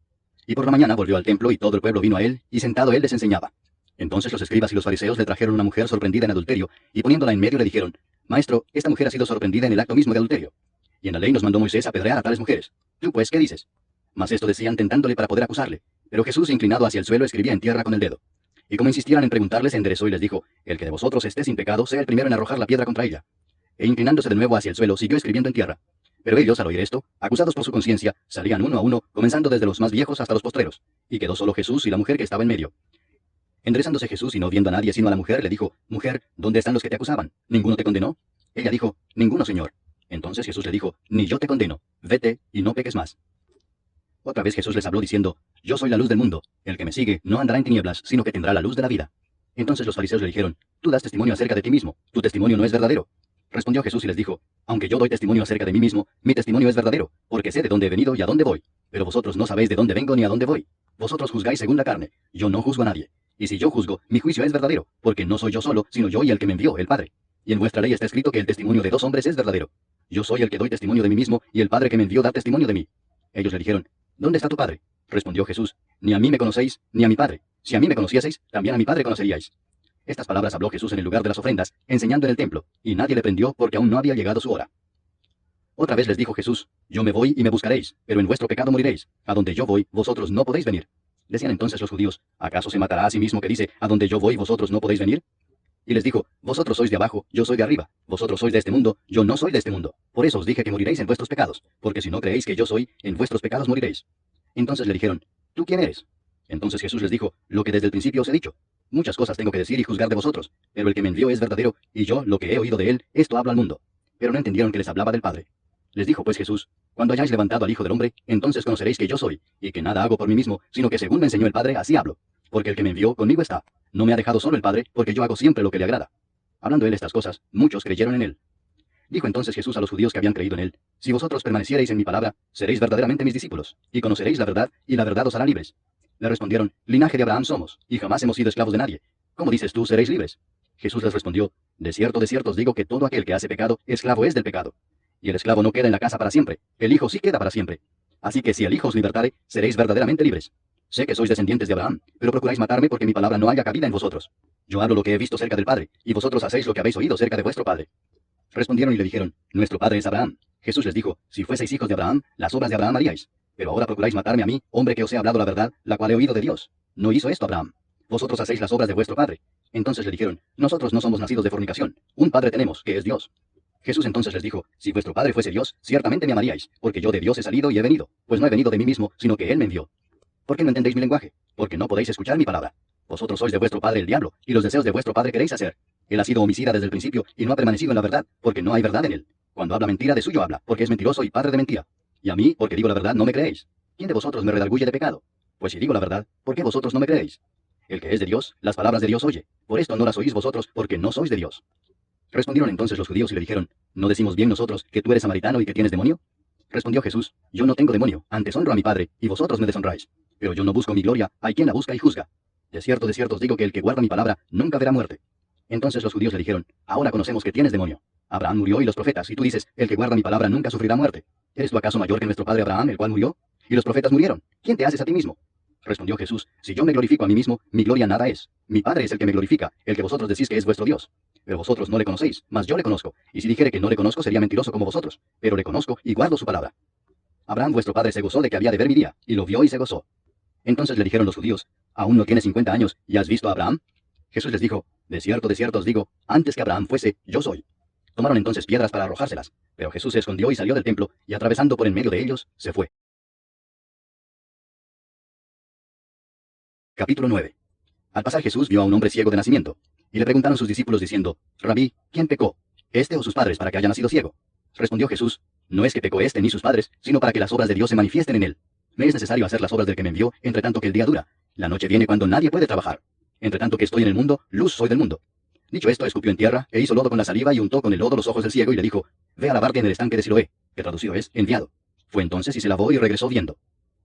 Y por la mañana volvió al templo y todo el pueblo vino a él, y sentado él les enseñaba. Entonces los escribas y los fariseos le trajeron una mujer sorprendida en adulterio, y poniéndola en medio le dijeron, Maestro, esta mujer ha sido sorprendida en el acto mismo de adulterio. Y en la ley nos mandó Moisés apedrear a tales mujeres. ¿Tú pues qué dices? Mas esto decían tentándole para poder acusarle. Pero Jesús, inclinado hacia el suelo, escribía en tierra con el dedo. Y como insistieran en preguntarle, se enderezó y les dijo, el que de vosotros esté sin pecado, sea el primero en arrojar la piedra contra ella. E inclinándose de nuevo hacia el suelo, siguió escribiendo en tierra. Pero ellos, al oír esto, acusados por su conciencia, salían uno a uno, comenzando desde los más viejos hasta los postreros. Y quedó solo Jesús y la mujer que estaba en medio. Enderezándose Jesús y no viendo a nadie sino a la mujer, le dijo, Mujer, ¿dónde están los que te acusaban? ¿Ninguno te condenó? Ella dijo, Ninguno, Señor. Entonces Jesús le dijo, Ni yo te condeno, vete y no peques más. Otra vez Jesús les habló diciendo, Yo soy la luz del mundo, el que me sigue no andará en tinieblas, sino que tendrá la luz de la vida. Entonces los fariseos le dijeron, Tú das testimonio acerca de ti mismo, tu testimonio no es verdadero. Respondió Jesús y les dijo, Aunque yo doy testimonio acerca de mí mismo, mi testimonio es verdadero, porque sé de dónde he venido y a dónde voy. Pero vosotros no sabéis de dónde vengo ni a dónde voy. Vosotros juzgáis según la carne, yo no juzgo a nadie. Y si yo juzgo, mi juicio es verdadero, porque no soy yo solo, sino yo y el que me envió, el Padre. Y en vuestra ley está escrito que el testimonio de dos hombres es verdadero. Yo soy el que doy testimonio de mí mismo, y el Padre que me envió da testimonio de mí. Ellos le dijeron, ¿Dónde está tu Padre? Respondió Jesús, Ni a mí me conocéis, ni a mi Padre. Si a mí me conocieseis, también a mi Padre conoceríais. Estas palabras habló Jesús en el lugar de las ofrendas, enseñando en el templo, y nadie le prendió porque aún no había llegado su hora. Otra vez les dijo Jesús, Yo me voy y me buscaréis, pero en vuestro pecado moriréis. A donde yo voy, vosotros no podéis venir. Decían entonces los judíos, ¿acaso se matará a sí mismo que dice, A donde yo voy, vosotros no podéis venir? Y les dijo, Vosotros sois de abajo, yo soy de arriba. Vosotros sois de este mundo, yo no soy de este mundo. Por eso os dije que moriréis en vuestros pecados, porque si no creéis que yo soy, en vuestros pecados moriréis. Entonces le dijeron, ¿Tú quién eres? Entonces Jesús les dijo, Lo que desde el principio os he dicho. Muchas cosas tengo que decir y juzgar de vosotros, pero el que me envió es verdadero, y yo, lo que he oído de él, esto hablo al mundo. Pero no entendieron que les hablaba del Padre. Les dijo pues Jesús, Cuando hayáis levantado al Hijo del Hombre, entonces conoceréis que yo soy, y que nada hago por mí mismo, sino que según me enseñó el Padre, así hablo. Porque el que me envió conmigo está. No me ha dejado solo el Padre, porque yo hago siempre lo que le agrada. Hablando él estas cosas, muchos creyeron en él. Dijo entonces Jesús a los judíos que habían creído en él, Si vosotros permaneciereis en mi palabra, seréis verdaderamente mis discípulos, y conoceréis la verdad, y la verdad os hará libres. Le respondieron, Linaje de Abraham somos, y jamás hemos sido esclavos de nadie. ¿Cómo dices tú, seréis libres? Jesús les respondió, de cierto os digo que todo aquel que hace pecado, esclavo es del pecado. Y el esclavo no queda en la casa para siempre, el Hijo sí queda para siempre. Así que si el Hijo os libertare, seréis verdaderamente libres. Sé que sois descendientes de Abraham, pero procuráis matarme porque mi palabra no haya cabida en vosotros. Yo hablo lo que he visto cerca del Padre, y vosotros hacéis lo que habéis oído cerca de vuestro Padre. Respondieron y le dijeron, Nuestro Padre es Abraham. Jesús les dijo, Si fueseis hijos de Abraham, las obras de Abraham haríais. Pero ahora procuráis matarme a mí, hombre que os he hablado la verdad, la cual he oído de Dios. No hizo esto Abraham. Vosotros hacéis las obras de vuestro padre. Entonces le dijeron, Nosotros no somos nacidos de fornicación. Un padre tenemos, que es Dios. Jesús entonces les dijo, Si vuestro padre fuese Dios, ciertamente me amaríais, porque yo de Dios he salido y he venido, pues no he venido de mí mismo, sino que Él me envió. ¿Por qué no entendéis mi lenguaje? Porque no podéis escuchar mi palabra. Vosotros sois de vuestro padre el diablo, y los deseos de vuestro padre queréis hacer. Él ha sido homicida desde el principio, y no ha permanecido en la verdad, porque no hay verdad en él. Cuando habla mentira, de suyo habla, porque es mentiroso y padre de mentira. Y a mí, porque digo la verdad, no me creéis. ¿Quién de vosotros me redarguye de pecado? Pues si digo la verdad, ¿por qué vosotros no me creéis? El que es de Dios, las palabras de Dios oye. Por esto no las oís vosotros, porque no sois de Dios. Respondieron entonces los judíos y le dijeron, ¿No decimos bien nosotros que tú eres samaritano y que tienes demonio? Respondió Jesús, Yo no tengo demonio, antes honro a mi Padre, y vosotros me deshonráis. Pero yo no busco mi gloria, hay quien la busca y juzga. De cierto os digo que el que guarda mi palabra nunca verá muerte. Entonces los judíos le dijeron, Ahora conocemos que tienes demonio. Abraham murió y los profetas, y tú dices, el que guarda mi palabra nunca sufrirá muerte. ¿Eres tú acaso mayor que nuestro padre Abraham, el cual murió? Y los profetas murieron. ¿Quién te haces a ti mismo? Respondió Jesús, Si yo me glorifico a mí mismo, mi gloria nada es. Mi Padre es el que me glorifica, el que vosotros decís que es vuestro Dios. Pero vosotros no le conocéis, mas yo le conozco. Y si dijere que no le conozco, sería mentiroso como vosotros. Pero le conozco y guardo su palabra. Abraham vuestro padre se gozó de que había de ver mi día, y lo vio y se gozó. Entonces le dijeron los judíos, ¿Aún no tienes 50 años, y has visto a Abraham? Jesús les dijo, de cierto os digo, antes que Abraham fuese, yo soy. Tomaron entonces piedras para arrojárselas, pero Jesús se escondió y salió del templo, y atravesando por en medio de ellos, se fue. Capítulo 9. Al pasar Jesús vio a un hombre ciego de nacimiento, y le preguntaron sus discípulos diciendo, Rabí, ¿quién pecó, este o sus padres, para que haya nacido ciego? Respondió Jesús, no es que pecó este ni sus padres, sino para que las obras de Dios se manifiesten en él. Me es necesario hacer las obras del que me envió, entre tanto que el día dura. La noche viene cuando nadie puede trabajar. Entre tanto que estoy en el mundo, luz soy del mundo. Dicho esto, escupió en tierra, e hizo lodo con la saliva y untó con el lodo los ojos del ciego y le dijo, Ve a lavarte en el estanque de Siloé, que traducido es, enviado. Fue entonces y se lavó y regresó viendo.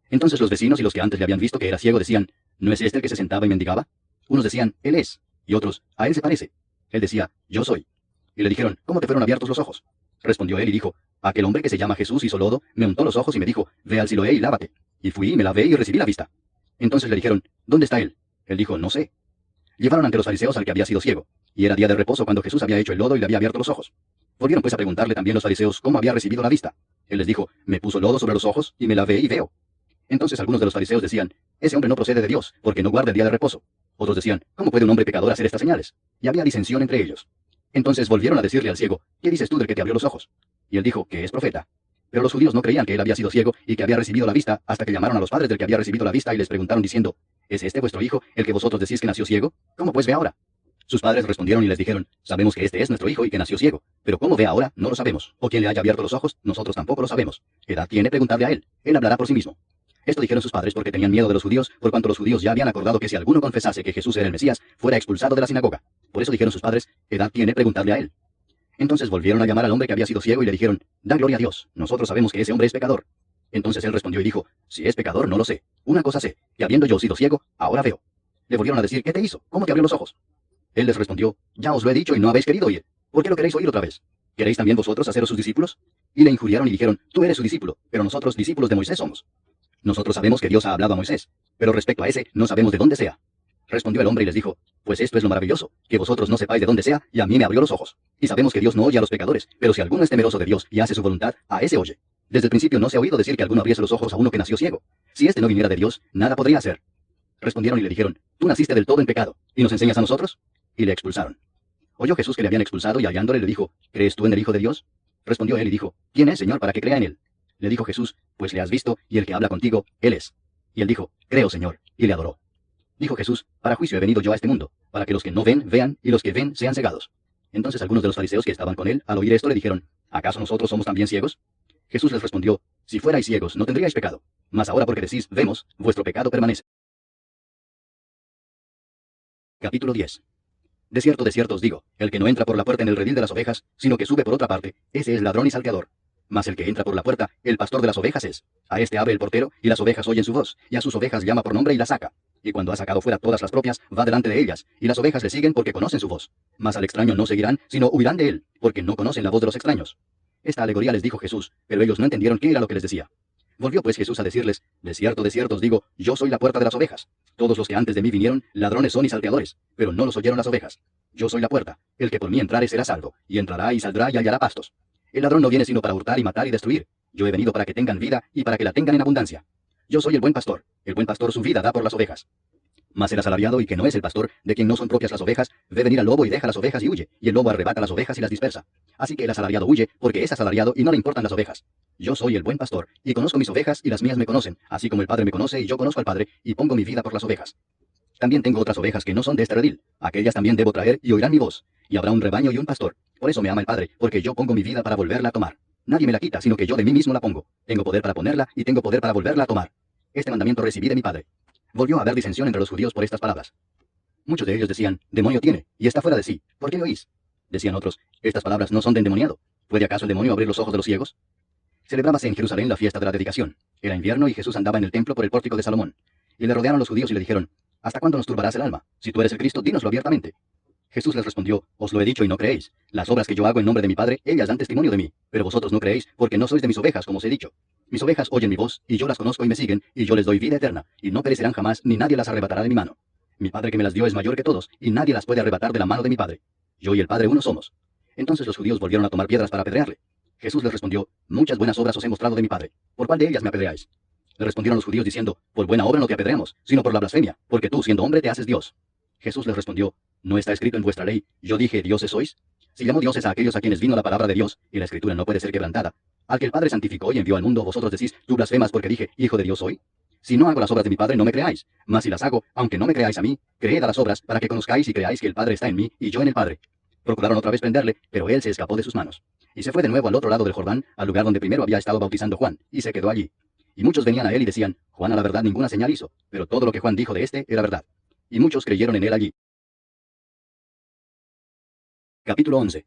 Entonces los vecinos y los que antes le habían visto que era ciego decían, ¿no es este el que se sentaba y mendigaba? Unos decían, él es, y otros, a él se parece. Él decía, yo soy. Y le dijeron, ¿cómo te fueron abiertos los ojos? Respondió él y dijo, aquel hombre que se llama Jesús hizo lodo, me untó los ojos y me dijo, ve al Siloé y lávate. Y fui y me lavé y recibí la vista. Entonces le dijeron, ¿dónde está él? Él dijo, no sé. Llevaron ante los fariseos al que había sido ciego, y era día de reposo cuando Jesús había hecho el lodo y le había abierto los ojos. Volvieron pues a preguntarle también los fariseos cómo había recibido la vista. Él les dijo, me puso lodo sobre los ojos y me lavé y veo. Entonces algunos de los fariseos decían, ese hombre no procede de Dios, porque no guarda el día de reposo. Otros decían, ¿cómo puede un hombre pecador hacer estas señales? Y había disensión entre ellos. Entonces volvieron a decirle al ciego, ¿qué dices tú del que te abrió los ojos? Y él dijo, que es profeta. Pero los judíos no creían que él había sido ciego y que había recibido la vista, hasta que llamaron a los padres del que había recibido la vista y les preguntaron diciendo, ¿Es este vuestro hijo, el que vosotros decís que nació ciego? ¿Cómo pues ve ahora? Sus padres respondieron y les dijeron, sabemos que este es nuestro hijo y que nació ciego, pero cómo ve ahora no lo sabemos, o quién le haya abierto los ojos, nosotros tampoco lo sabemos. ¿Qué edad tiene? Preguntadle a él hablará por sí mismo. Esto dijeron sus padres porque tenían miedo de los judíos, por cuanto los judíos ya habían acordado que si alguno confesase que Jesús era el Mesías, fuera expulsado de la sinagoga. Por eso dijeron sus padres, ¿qué edad tiene? Preguntadle a él. Entonces volvieron a llamar al hombre que había sido ciego y le dijeron, da gloria a Dios, nosotros sabemos que ese hombre es pecador. Entonces él respondió y dijo, si es pecador no lo sé, una cosa sé, que habiendo yo sido ciego, ahora veo. Le volvieron a decir, ¿qué te hizo? ¿Cómo te abrió los ojos? Él les respondió, ya os lo he dicho y no habéis querido oír. ¿Por qué lo queréis oír otra vez? ¿Queréis también vosotros haceros sus discípulos? Y le injuriaron y dijeron, tú eres su discípulo, pero nosotros discípulos de Moisés somos. Nosotros sabemos que Dios ha hablado a Moisés, pero respecto a ese, no sabemos de dónde sea. Respondió el hombre y les dijo, pues esto es lo maravilloso, que vosotros no sepáis de dónde sea, y a mí me abrió los ojos. Y sabemos que Dios no oye a los pecadores, pero si alguno es temeroso de Dios y hace su voluntad, a ese oye. Desde el principio no se ha oído decir que alguno abriese los ojos a uno que nació ciego. Si este no viniera de Dios, nada podría hacer. Respondieron y le dijeron, tú naciste del todo en pecado, ¿y nos enseñas a nosotros? Y le expulsaron. Oyó Jesús que le habían expulsado y hallándole le dijo, ¿crees tú en el Hijo de Dios? Respondió él y dijo, ¿quién es, Señor, para que crea en él? Le dijo Jesús, pues le has visto, y el que habla contigo, él es. Y él dijo, creo, Señor, y le adoró. Dijo Jesús, para juicio he venido yo a este mundo, para que los que no ven, vean, y los que ven, sean cegados. Entonces algunos de los fariseos que estaban con él, al oír esto, le dijeron, ¿acaso nosotros somos también ciegos? Jesús les respondió, si fuerais ciegos, no tendríais pecado. Mas ahora porque decís, vemos, vuestro pecado permanece. Capítulo 10. De cierto os digo, el que no entra por la puerta en el redil de las ovejas, sino que sube por otra parte, ese es ladrón y salteador. Mas el que entra por la puerta, el pastor de las ovejas es. A este abre el portero, y las ovejas oyen su voz, y a sus ovejas llama por nombre y las saca. Y cuando ha sacado fuera todas las propias, va delante de ellas, y las ovejas le siguen porque conocen su voz. Mas al extraño no seguirán, sino huirán de él, porque no conocen la voz de los extraños. Esta alegoría les dijo Jesús, pero ellos no entendieron qué era lo que les decía. Volvió pues Jesús a decirles, de cierto os digo, yo soy la puerta de las ovejas. Todos los que antes de mí vinieron, ladrones son y salteadores, pero no los oyeron las ovejas. Yo soy la puerta, el que por mí entrare será salvo, y entrará y saldrá y hallará pastos. El ladrón no viene sino para hurtar y matar y destruir. Yo he venido para que tengan vida y para que la tengan en abundancia. Yo soy el buen pastor su vida da por las ovejas. Mas el asalariado y que no es el pastor, de quien no son propias las ovejas, ve venir al lobo y deja las ovejas y huye, y el lobo arrebata las ovejas y las dispersa. Así que el asalariado huye, porque es asalariado y no le importan las ovejas. Yo soy el buen pastor, y conozco mis ovejas y las mías me conocen, así como el Padre me conoce y yo conozco al Padre, y pongo mi vida por las ovejas. También tengo otras ovejas que no son de este redil, aquellas también debo traer y oirán mi voz, y habrá un rebaño y un pastor. Por eso me ama el Padre, porque yo pongo mi vida para volverla a tomar. Nadie me la quita, sino que yo de mí mismo la pongo. Tengo poder para ponerla y tengo poder para volverla a tomar. Este mandamiento recibí de mi Padre. Volvió a haber disensión entre los judíos por estas palabras. Muchos de ellos decían, demonio tiene, y está fuera de sí. ¿Por qué le oís? Decían otros, estas palabras no son de endemoniado. ¿Puede acaso el demonio abrir los ojos de los ciegos? Celebrábase en Jerusalén la fiesta de la dedicación. Era invierno y Jesús andaba en el templo por el pórtico de Salomón. Y le rodearon los judíos y le dijeron, ¿hasta cuándo nos turbarás el alma? Si tú eres el Cristo, dínoslo abiertamente. Jesús les respondió, os lo he dicho y no creéis. Las obras que yo hago en nombre de mi Padre, ellas dan testimonio de mí. Pero vosotros no creéis, porque no sois de mis ovejas, como os he dicho. Mis ovejas oyen mi voz, y yo las conozco y me siguen, y yo les doy vida eterna, y no perecerán jamás, ni nadie las arrebatará de mi mano. Mi Padre que me las dio es mayor que todos, y nadie las puede arrebatar de la mano de mi Padre. Yo y el Padre uno somos. Entonces los judíos volvieron a tomar piedras para apedrearle. Jesús les respondió, muchas buenas obras os he mostrado de mi Padre. ¿Por cuál de ellas me apedreáis? Le respondieron los judíos diciendo, por buena obra no te apedreamos, sino por la blasfemia, porque tú, siendo hombre, te haces Dios. Jesús les respondió, ¿no está escrito en vuestra ley, yo dije, dioses sois? Si llamó dioses a aquellos a quienes vino la palabra de Dios, y la escritura no puede ser quebrantada, al que el Padre santificó y envió al mundo, vosotros decís, tú blasfemas porque dije, hijo de Dios soy. Si no hago las obras de mi Padre, no me creáis, mas si las hago, aunque no me creáis a mí, creed a las obras, para que conozcáis y creáis que el Padre está en mí, y yo en el Padre. Procuraron otra vez prenderle, pero él se escapó de sus manos. Y se fue de nuevo al otro lado del Jordán, al lugar donde primero había estado bautizando Juan, y se quedó allí. Y muchos venían a él y decían, Juan a la verdad ninguna señal hizo, pero todo lo que Juan dijo de éste era verdad. Y muchos creyeron en él allí. Capítulo 11.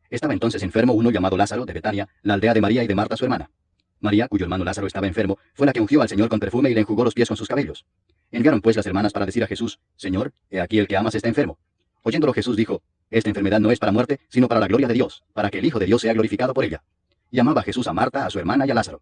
Estaba entonces enfermo uno llamado Lázaro, de Betania, la aldea de María y de Marta su hermana. María, cuyo hermano Lázaro estaba enfermo, fue la que ungió al Señor con perfume y le enjugó los pies con sus cabellos. Enviaron pues las hermanas para decir a Jesús, Señor, he aquí el que amas está enfermo. Oyéndolo Jesús dijo, esta enfermedad no es para muerte, sino para la gloria de Dios, para que el Hijo de Dios sea glorificado por ella. Y amaba Jesús a Marta, a su hermana y a Lázaro.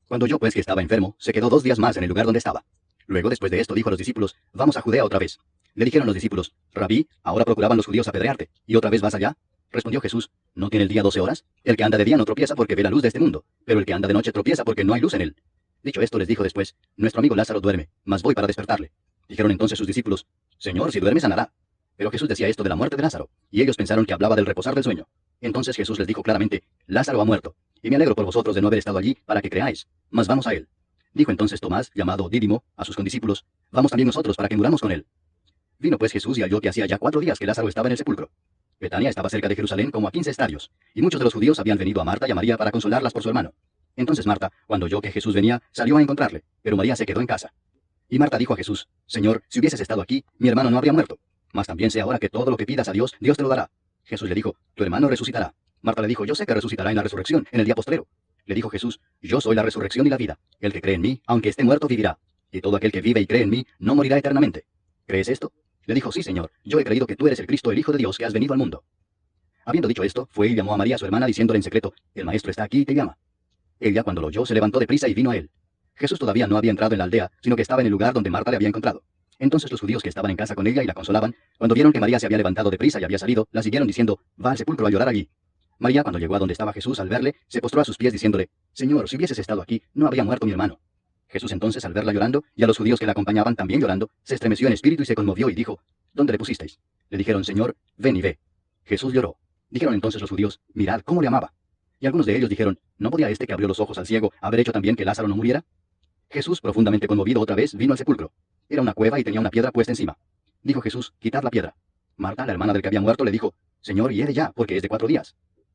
Cuando oyó pues que estaba enfermo, se quedó 2 días más en el lugar donde estaba. Luego, después de esto, dijo a los discípulos, vamos a Judea otra vez. Le dijeron los discípulos, Rabí, ahora procuraban los judíos apedrearte, ¿y otra vez vas allá? Respondió Jesús, ¿no tiene el día 12 horas? El que anda de día no tropieza porque ve la luz de este mundo, pero el que anda de noche tropieza porque no hay luz en él. Dicho esto, les dijo después, nuestro amigo Lázaro duerme, mas voy para despertarle. Dijeron entonces sus discípulos, Señor, si duerme sanará. Pero Jesús decía esto de la muerte de Lázaro, y ellos pensaron que hablaba del reposar del sueño. Entonces Jesús les dijo claramente, Lázaro ha muerto, y me alegro por vosotros de no haber estado allí para que creáis, mas vamos a él. Dijo entonces Tomás, llamado Dídimo, a sus condiscípulos, vamos también nosotros para que muramos con él. Vino pues Jesús y halló que hacía ya 4 días que Lázaro estaba en el sepulcro. Betania estaba cerca de Jerusalén como a 15 estadios, y muchos de los judíos habían venido a Marta y a María para consolarlas por su hermano. Entonces Marta, cuando oyó que Jesús venía, salió a encontrarle, pero María se quedó en casa. Y Marta dijo a Jesús, Señor, si hubieses estado aquí, mi hermano no habría muerto. Mas también sé ahora que todo lo que pidas a Dios, Dios te lo dará. Jesús le dijo, tu hermano resucitará. Marta le dijo, yo sé que resucitará en la resurrección, en el día postrero. Le dijo Jesús, yo soy la resurrección y la vida. El que cree en mí, aunque esté muerto, vivirá. Y todo aquel que vive y cree en mí, no morirá eternamente. ¿Crees esto? Le dijo, sí, Señor, yo he creído que tú eres el Cristo, el Hijo de Dios, que has venido al mundo. Habiendo dicho esto, fue y llamó a María su hermana, diciéndole en secreto, el maestro está aquí y te llama. Ella, cuando lo oyó, se levantó deprisa y vino a él. Jesús todavía no había entrado en la aldea, sino que estaba en el lugar donde Marta le había encontrado. Entonces los judíos que estaban en casa con ella y la consolaban, cuando vieron que María se había levantado deprisa y había salido, la siguieron diciendo, va al sepulcro a llorar allí. María, cuando llegó a donde estaba Jesús, al verle, se postró a sus pies diciéndole, Señor, si hubieses estado aquí, no habría muerto mi hermano. Jesús entonces, al verla llorando, y a los judíos que la acompañaban también llorando, se estremeció en espíritu y se conmovió y dijo, ¿dónde le pusisteis? Le dijeron, Señor, ven y ve. Jesús lloró. Dijeron entonces los judíos, mirad cómo le amaba. Y algunos de ellos dijeron, ¿no podía este que abrió los ojos al ciego haber hecho también que Lázaro no muriera? Jesús, profundamente conmovido otra vez, vino al sepulcro. Era una cueva y tenía una piedra puesta encima. Dijo Jesús, quitad la piedra. Marta, la hermana del que había muerto, le dijo, Señor, hiede ya, porque es de 4 días.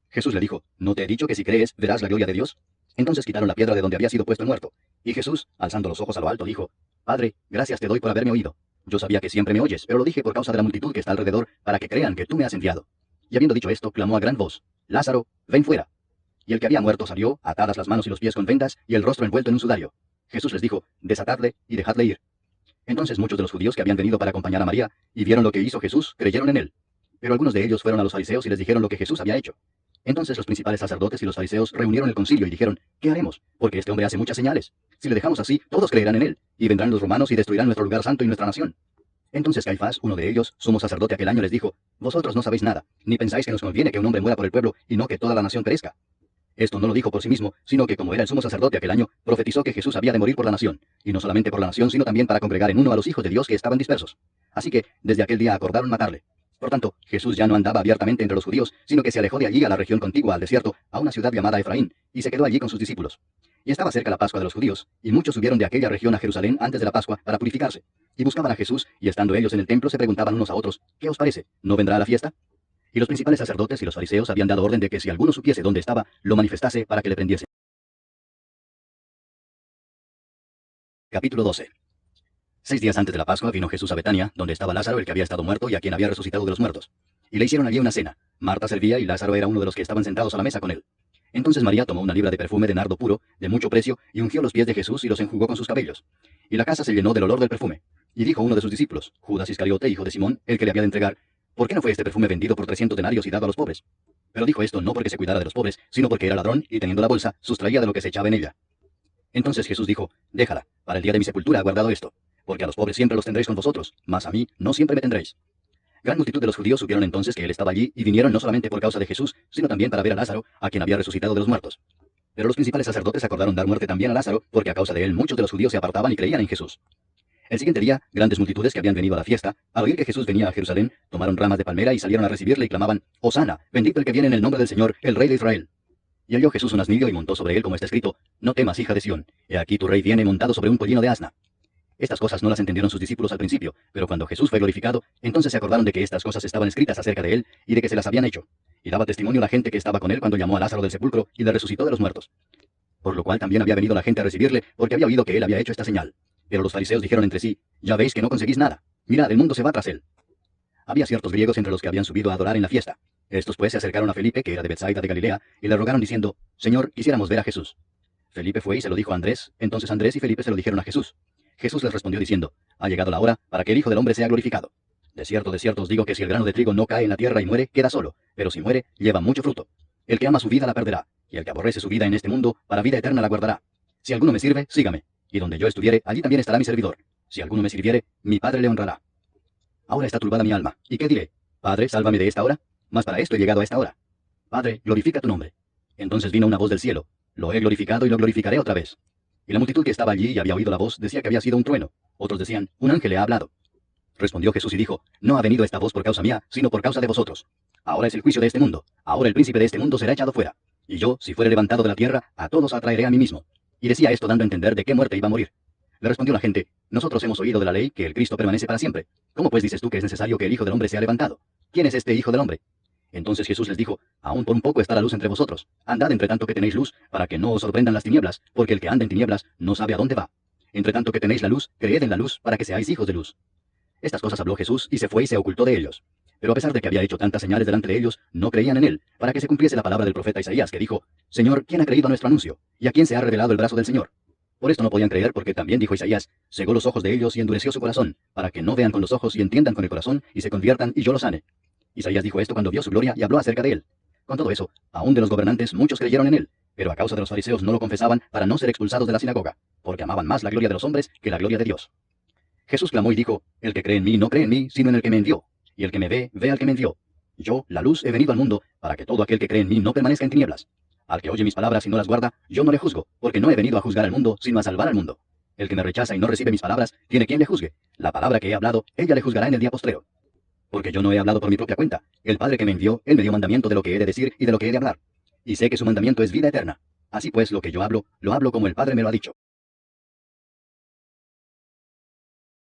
Jesús le dijo, ¿no te he dicho que si crees, verás la gloria de Dios? Entonces quitaron la piedra de donde había sido puesto el muerto. Y Jesús, alzando los ojos a lo alto, dijo, Padre, gracias te doy por haberme oído. Yo sabía que siempre me oyes, pero lo dije por causa de la multitud que está alrededor, para que crean que tú me has enviado. Y habiendo dicho esto, clamó a gran voz, Lázaro, ven fuera. Y el que había muerto salió, atadas las manos y los pies con vendas, y el rostro envuelto en un sudario. Jesús les dijo, desatadle y dejadle ir. Entonces muchos de los judíos que habían venido para acompañar a María, y vieron lo que hizo Jesús, creyeron en él. Pero algunos de ellos fueron a los fariseos y les dijeron lo que Jesús había hecho. Entonces los principales sacerdotes y los fariseos reunieron el concilio y dijeron, ¿qué haremos? Porque este hombre hace muchas señales. Si le dejamos así, todos creerán en él, y vendrán los romanos y destruirán nuestro lugar santo y nuestra nación. Entonces Caifás, uno de ellos, sumo sacerdote aquel año, les dijo, vosotros no sabéis nada, ni pensáis que nos conviene que un hombre muera por el pueblo, y no que toda la nación perezca. Esto no lo dijo por sí mismo, sino que como era el sumo sacerdote aquel año, profetizó que Jesús había de morir por la nación, y no solamente por la nación, sino también para congregar en uno a los hijos de Dios que estaban dispersos. Así que, desde aquel día acordaron matarle. Por tanto, Jesús ya no andaba abiertamente entre los judíos, sino que se alejó de allí a la región contigua al desierto, a una ciudad llamada Efraín, y se quedó allí con sus discípulos. Y estaba cerca la Pascua de los judíos, y muchos subieron de aquella región a Jerusalén antes de la Pascua para purificarse. Y buscaban a Jesús, y estando ellos en el templo se preguntaban unos a otros, ¿qué os parece? ¿No vendrá a la fiesta? Y los principales sacerdotes y los fariseos habían dado orden de que si alguno supiese dónde estaba, lo manifestase para que le prendiese. Capítulo 12. 6 días antes de la Pascua vino Jesús a Betania, donde estaba Lázaro, el que había estado muerto y a quien había resucitado de los muertos. Y le hicieron allí una cena. Marta servía y Lázaro era uno de los que estaban sentados a la mesa con él. Entonces María tomó una libra de perfume de nardo puro, de mucho precio, y ungió los pies de Jesús y los enjugó con sus cabellos. Y la casa se llenó del olor del perfume. Y dijo uno de sus discípulos, Judas Iscariote, hijo de Simón, el que le había de entregar, ¿por qué no fue este perfume vendido por 300 denarios y dado a los pobres? Pero dijo esto no porque se cuidara de los pobres, sino porque era ladrón y teniendo la bolsa, sustraía de lo que se echaba en ella. Entonces Jesús dijo, déjala, para el día de mi sepultura he guardado esto, porque a los pobres siempre los tendréis con vosotros, mas a mí no siempre me tendréis. Gran multitud de los judíos supieron entonces que él estaba allí y vinieron no solamente por causa de Jesús, sino también para ver a Lázaro, a quien había resucitado de los muertos. Pero los principales sacerdotes acordaron dar muerte también a Lázaro, porque a causa de él muchos de los judíos se apartaban y creían en Jesús. El siguiente día, grandes multitudes que habían venido a la fiesta, al oír que Jesús venía a Jerusalén, tomaron ramas de palmera y salieron a recibirle y clamaban, Hosana, bendito el que viene en el nombre del Señor, el Rey de Israel. Y halló Jesús un asnillo y montó sobre él como está escrito, no temas, hija de Sión, he aquí tu rey viene montado sobre un pollino de asna. Estas cosas no las entendieron sus discípulos al principio, pero cuando Jesús fue glorificado, entonces se acordaron de que estas cosas estaban escritas acerca de él y de que se las habían hecho. Y daba testimonio la gente que estaba con él cuando llamó a Lázaro del sepulcro y le resucitó de los muertos. Por lo cual también había venido la gente a recibirle, porque había oído que él había hecho esta señal. Pero los fariseos dijeron entre sí, ya veis que no conseguís nada. Mirad, el mundo se va tras él. Había ciertos griegos entre los que habían subido a adorar en la fiesta. Estos pues se acercaron a Felipe, que era de Betsaida de Galilea, y le rogaron diciendo, Señor, quisiéramos ver a Jesús. Felipe fue y se lo dijo a Andrés, entonces Andrés y Felipe se lo dijeron a Jesús. Jesús les respondió diciendo, ha llegado la hora para que el Hijo del Hombre sea glorificado. De cierto os digo que si el grano de trigo no cae en la tierra y muere, queda solo, pero si muere, lleva mucho fruto. El que ama su vida la perderá, y el que aborrece su vida en este mundo, para vida eterna la guardará. Si alguno me sirve, sígame, y donde yo estuviere, allí también estará mi servidor. Si alguno me sirviere, mi Padre le honrará. Ahora está turbada mi alma, ¿y qué diré? Padre, sálvame de esta hora, mas para esto he llegado a esta hora. Padre, glorifica tu nombre. Entonces vino una voz del cielo, lo he glorificado y lo glorificaré otra vez. Y la multitud que estaba allí y había oído la voz decía que había sido un trueno. Otros decían, un ángel le ha hablado. Respondió Jesús y dijo, no ha venido esta voz por causa mía, sino por causa de vosotros. Ahora es el juicio de este mundo. Ahora el príncipe de este mundo será echado fuera. Y yo, si fuere levantado de la tierra, a todos atraeré a mí mismo. Y decía esto dando a entender de qué muerte iba a morir. Le respondió la gente: nosotros hemos oído de la ley que el Cristo permanece para siempre. ¿Cómo pues dices tú que es necesario que el Hijo del Hombre sea levantado? ¿Quién es este Hijo del Hombre? Entonces Jesús les dijo: aún por un poco está la luz entre vosotros. Andad entre tanto que tenéis luz, para que no os sorprendan las tinieblas, porque el que anda en tinieblas no sabe a dónde va. Entre tanto que tenéis la luz, creed en la luz, para que seáis hijos de luz. Estas cosas habló Jesús, y se fue y se ocultó de ellos. Pero a pesar de que había hecho tantas señales delante de ellos, no creían en él, para que se cumpliese la palabra del profeta Isaías, que dijo: Señor, ¿quién ha creído a nuestro anuncio? ¿Y a quién se ha revelado el brazo del Señor? Por esto no podían creer, porque también dijo Isaías: cegó los ojos de ellos y endureció su corazón, para que no vean con los ojos y entiendan con el corazón, y se conviertan, y yo los sane. Isaías dijo esto cuando vio su gloria y habló acerca de él. Con todo eso, aún de los gobernantes muchos creyeron en él, pero a causa de los fariseos no lo confesaban para no ser expulsados de la sinagoga, porque amaban más la gloria de los hombres que la gloria de Dios. Jesús clamó y dijo: el que cree en mí no cree en mí, sino en el que me envió. Y el que me ve, ve al que me envió. Yo, la luz, he venido al mundo, para que todo aquel que cree en mí no permanezca en tinieblas. Al que oye mis palabras y no las guarda, yo no le juzgo, porque no he venido a juzgar al mundo, sino a salvar al mundo. El que me rechaza y no recibe mis palabras, tiene quien le juzgue. La palabra que he hablado, ella le juzgará en el día postrero. Porque yo no he hablado por mi propia cuenta. El Padre que me envió, él me dio mandamiento de lo que he de decir y de lo que he de hablar. Y sé que su mandamiento es vida eterna. Así pues, lo que yo hablo, lo hablo como el Padre me lo ha dicho.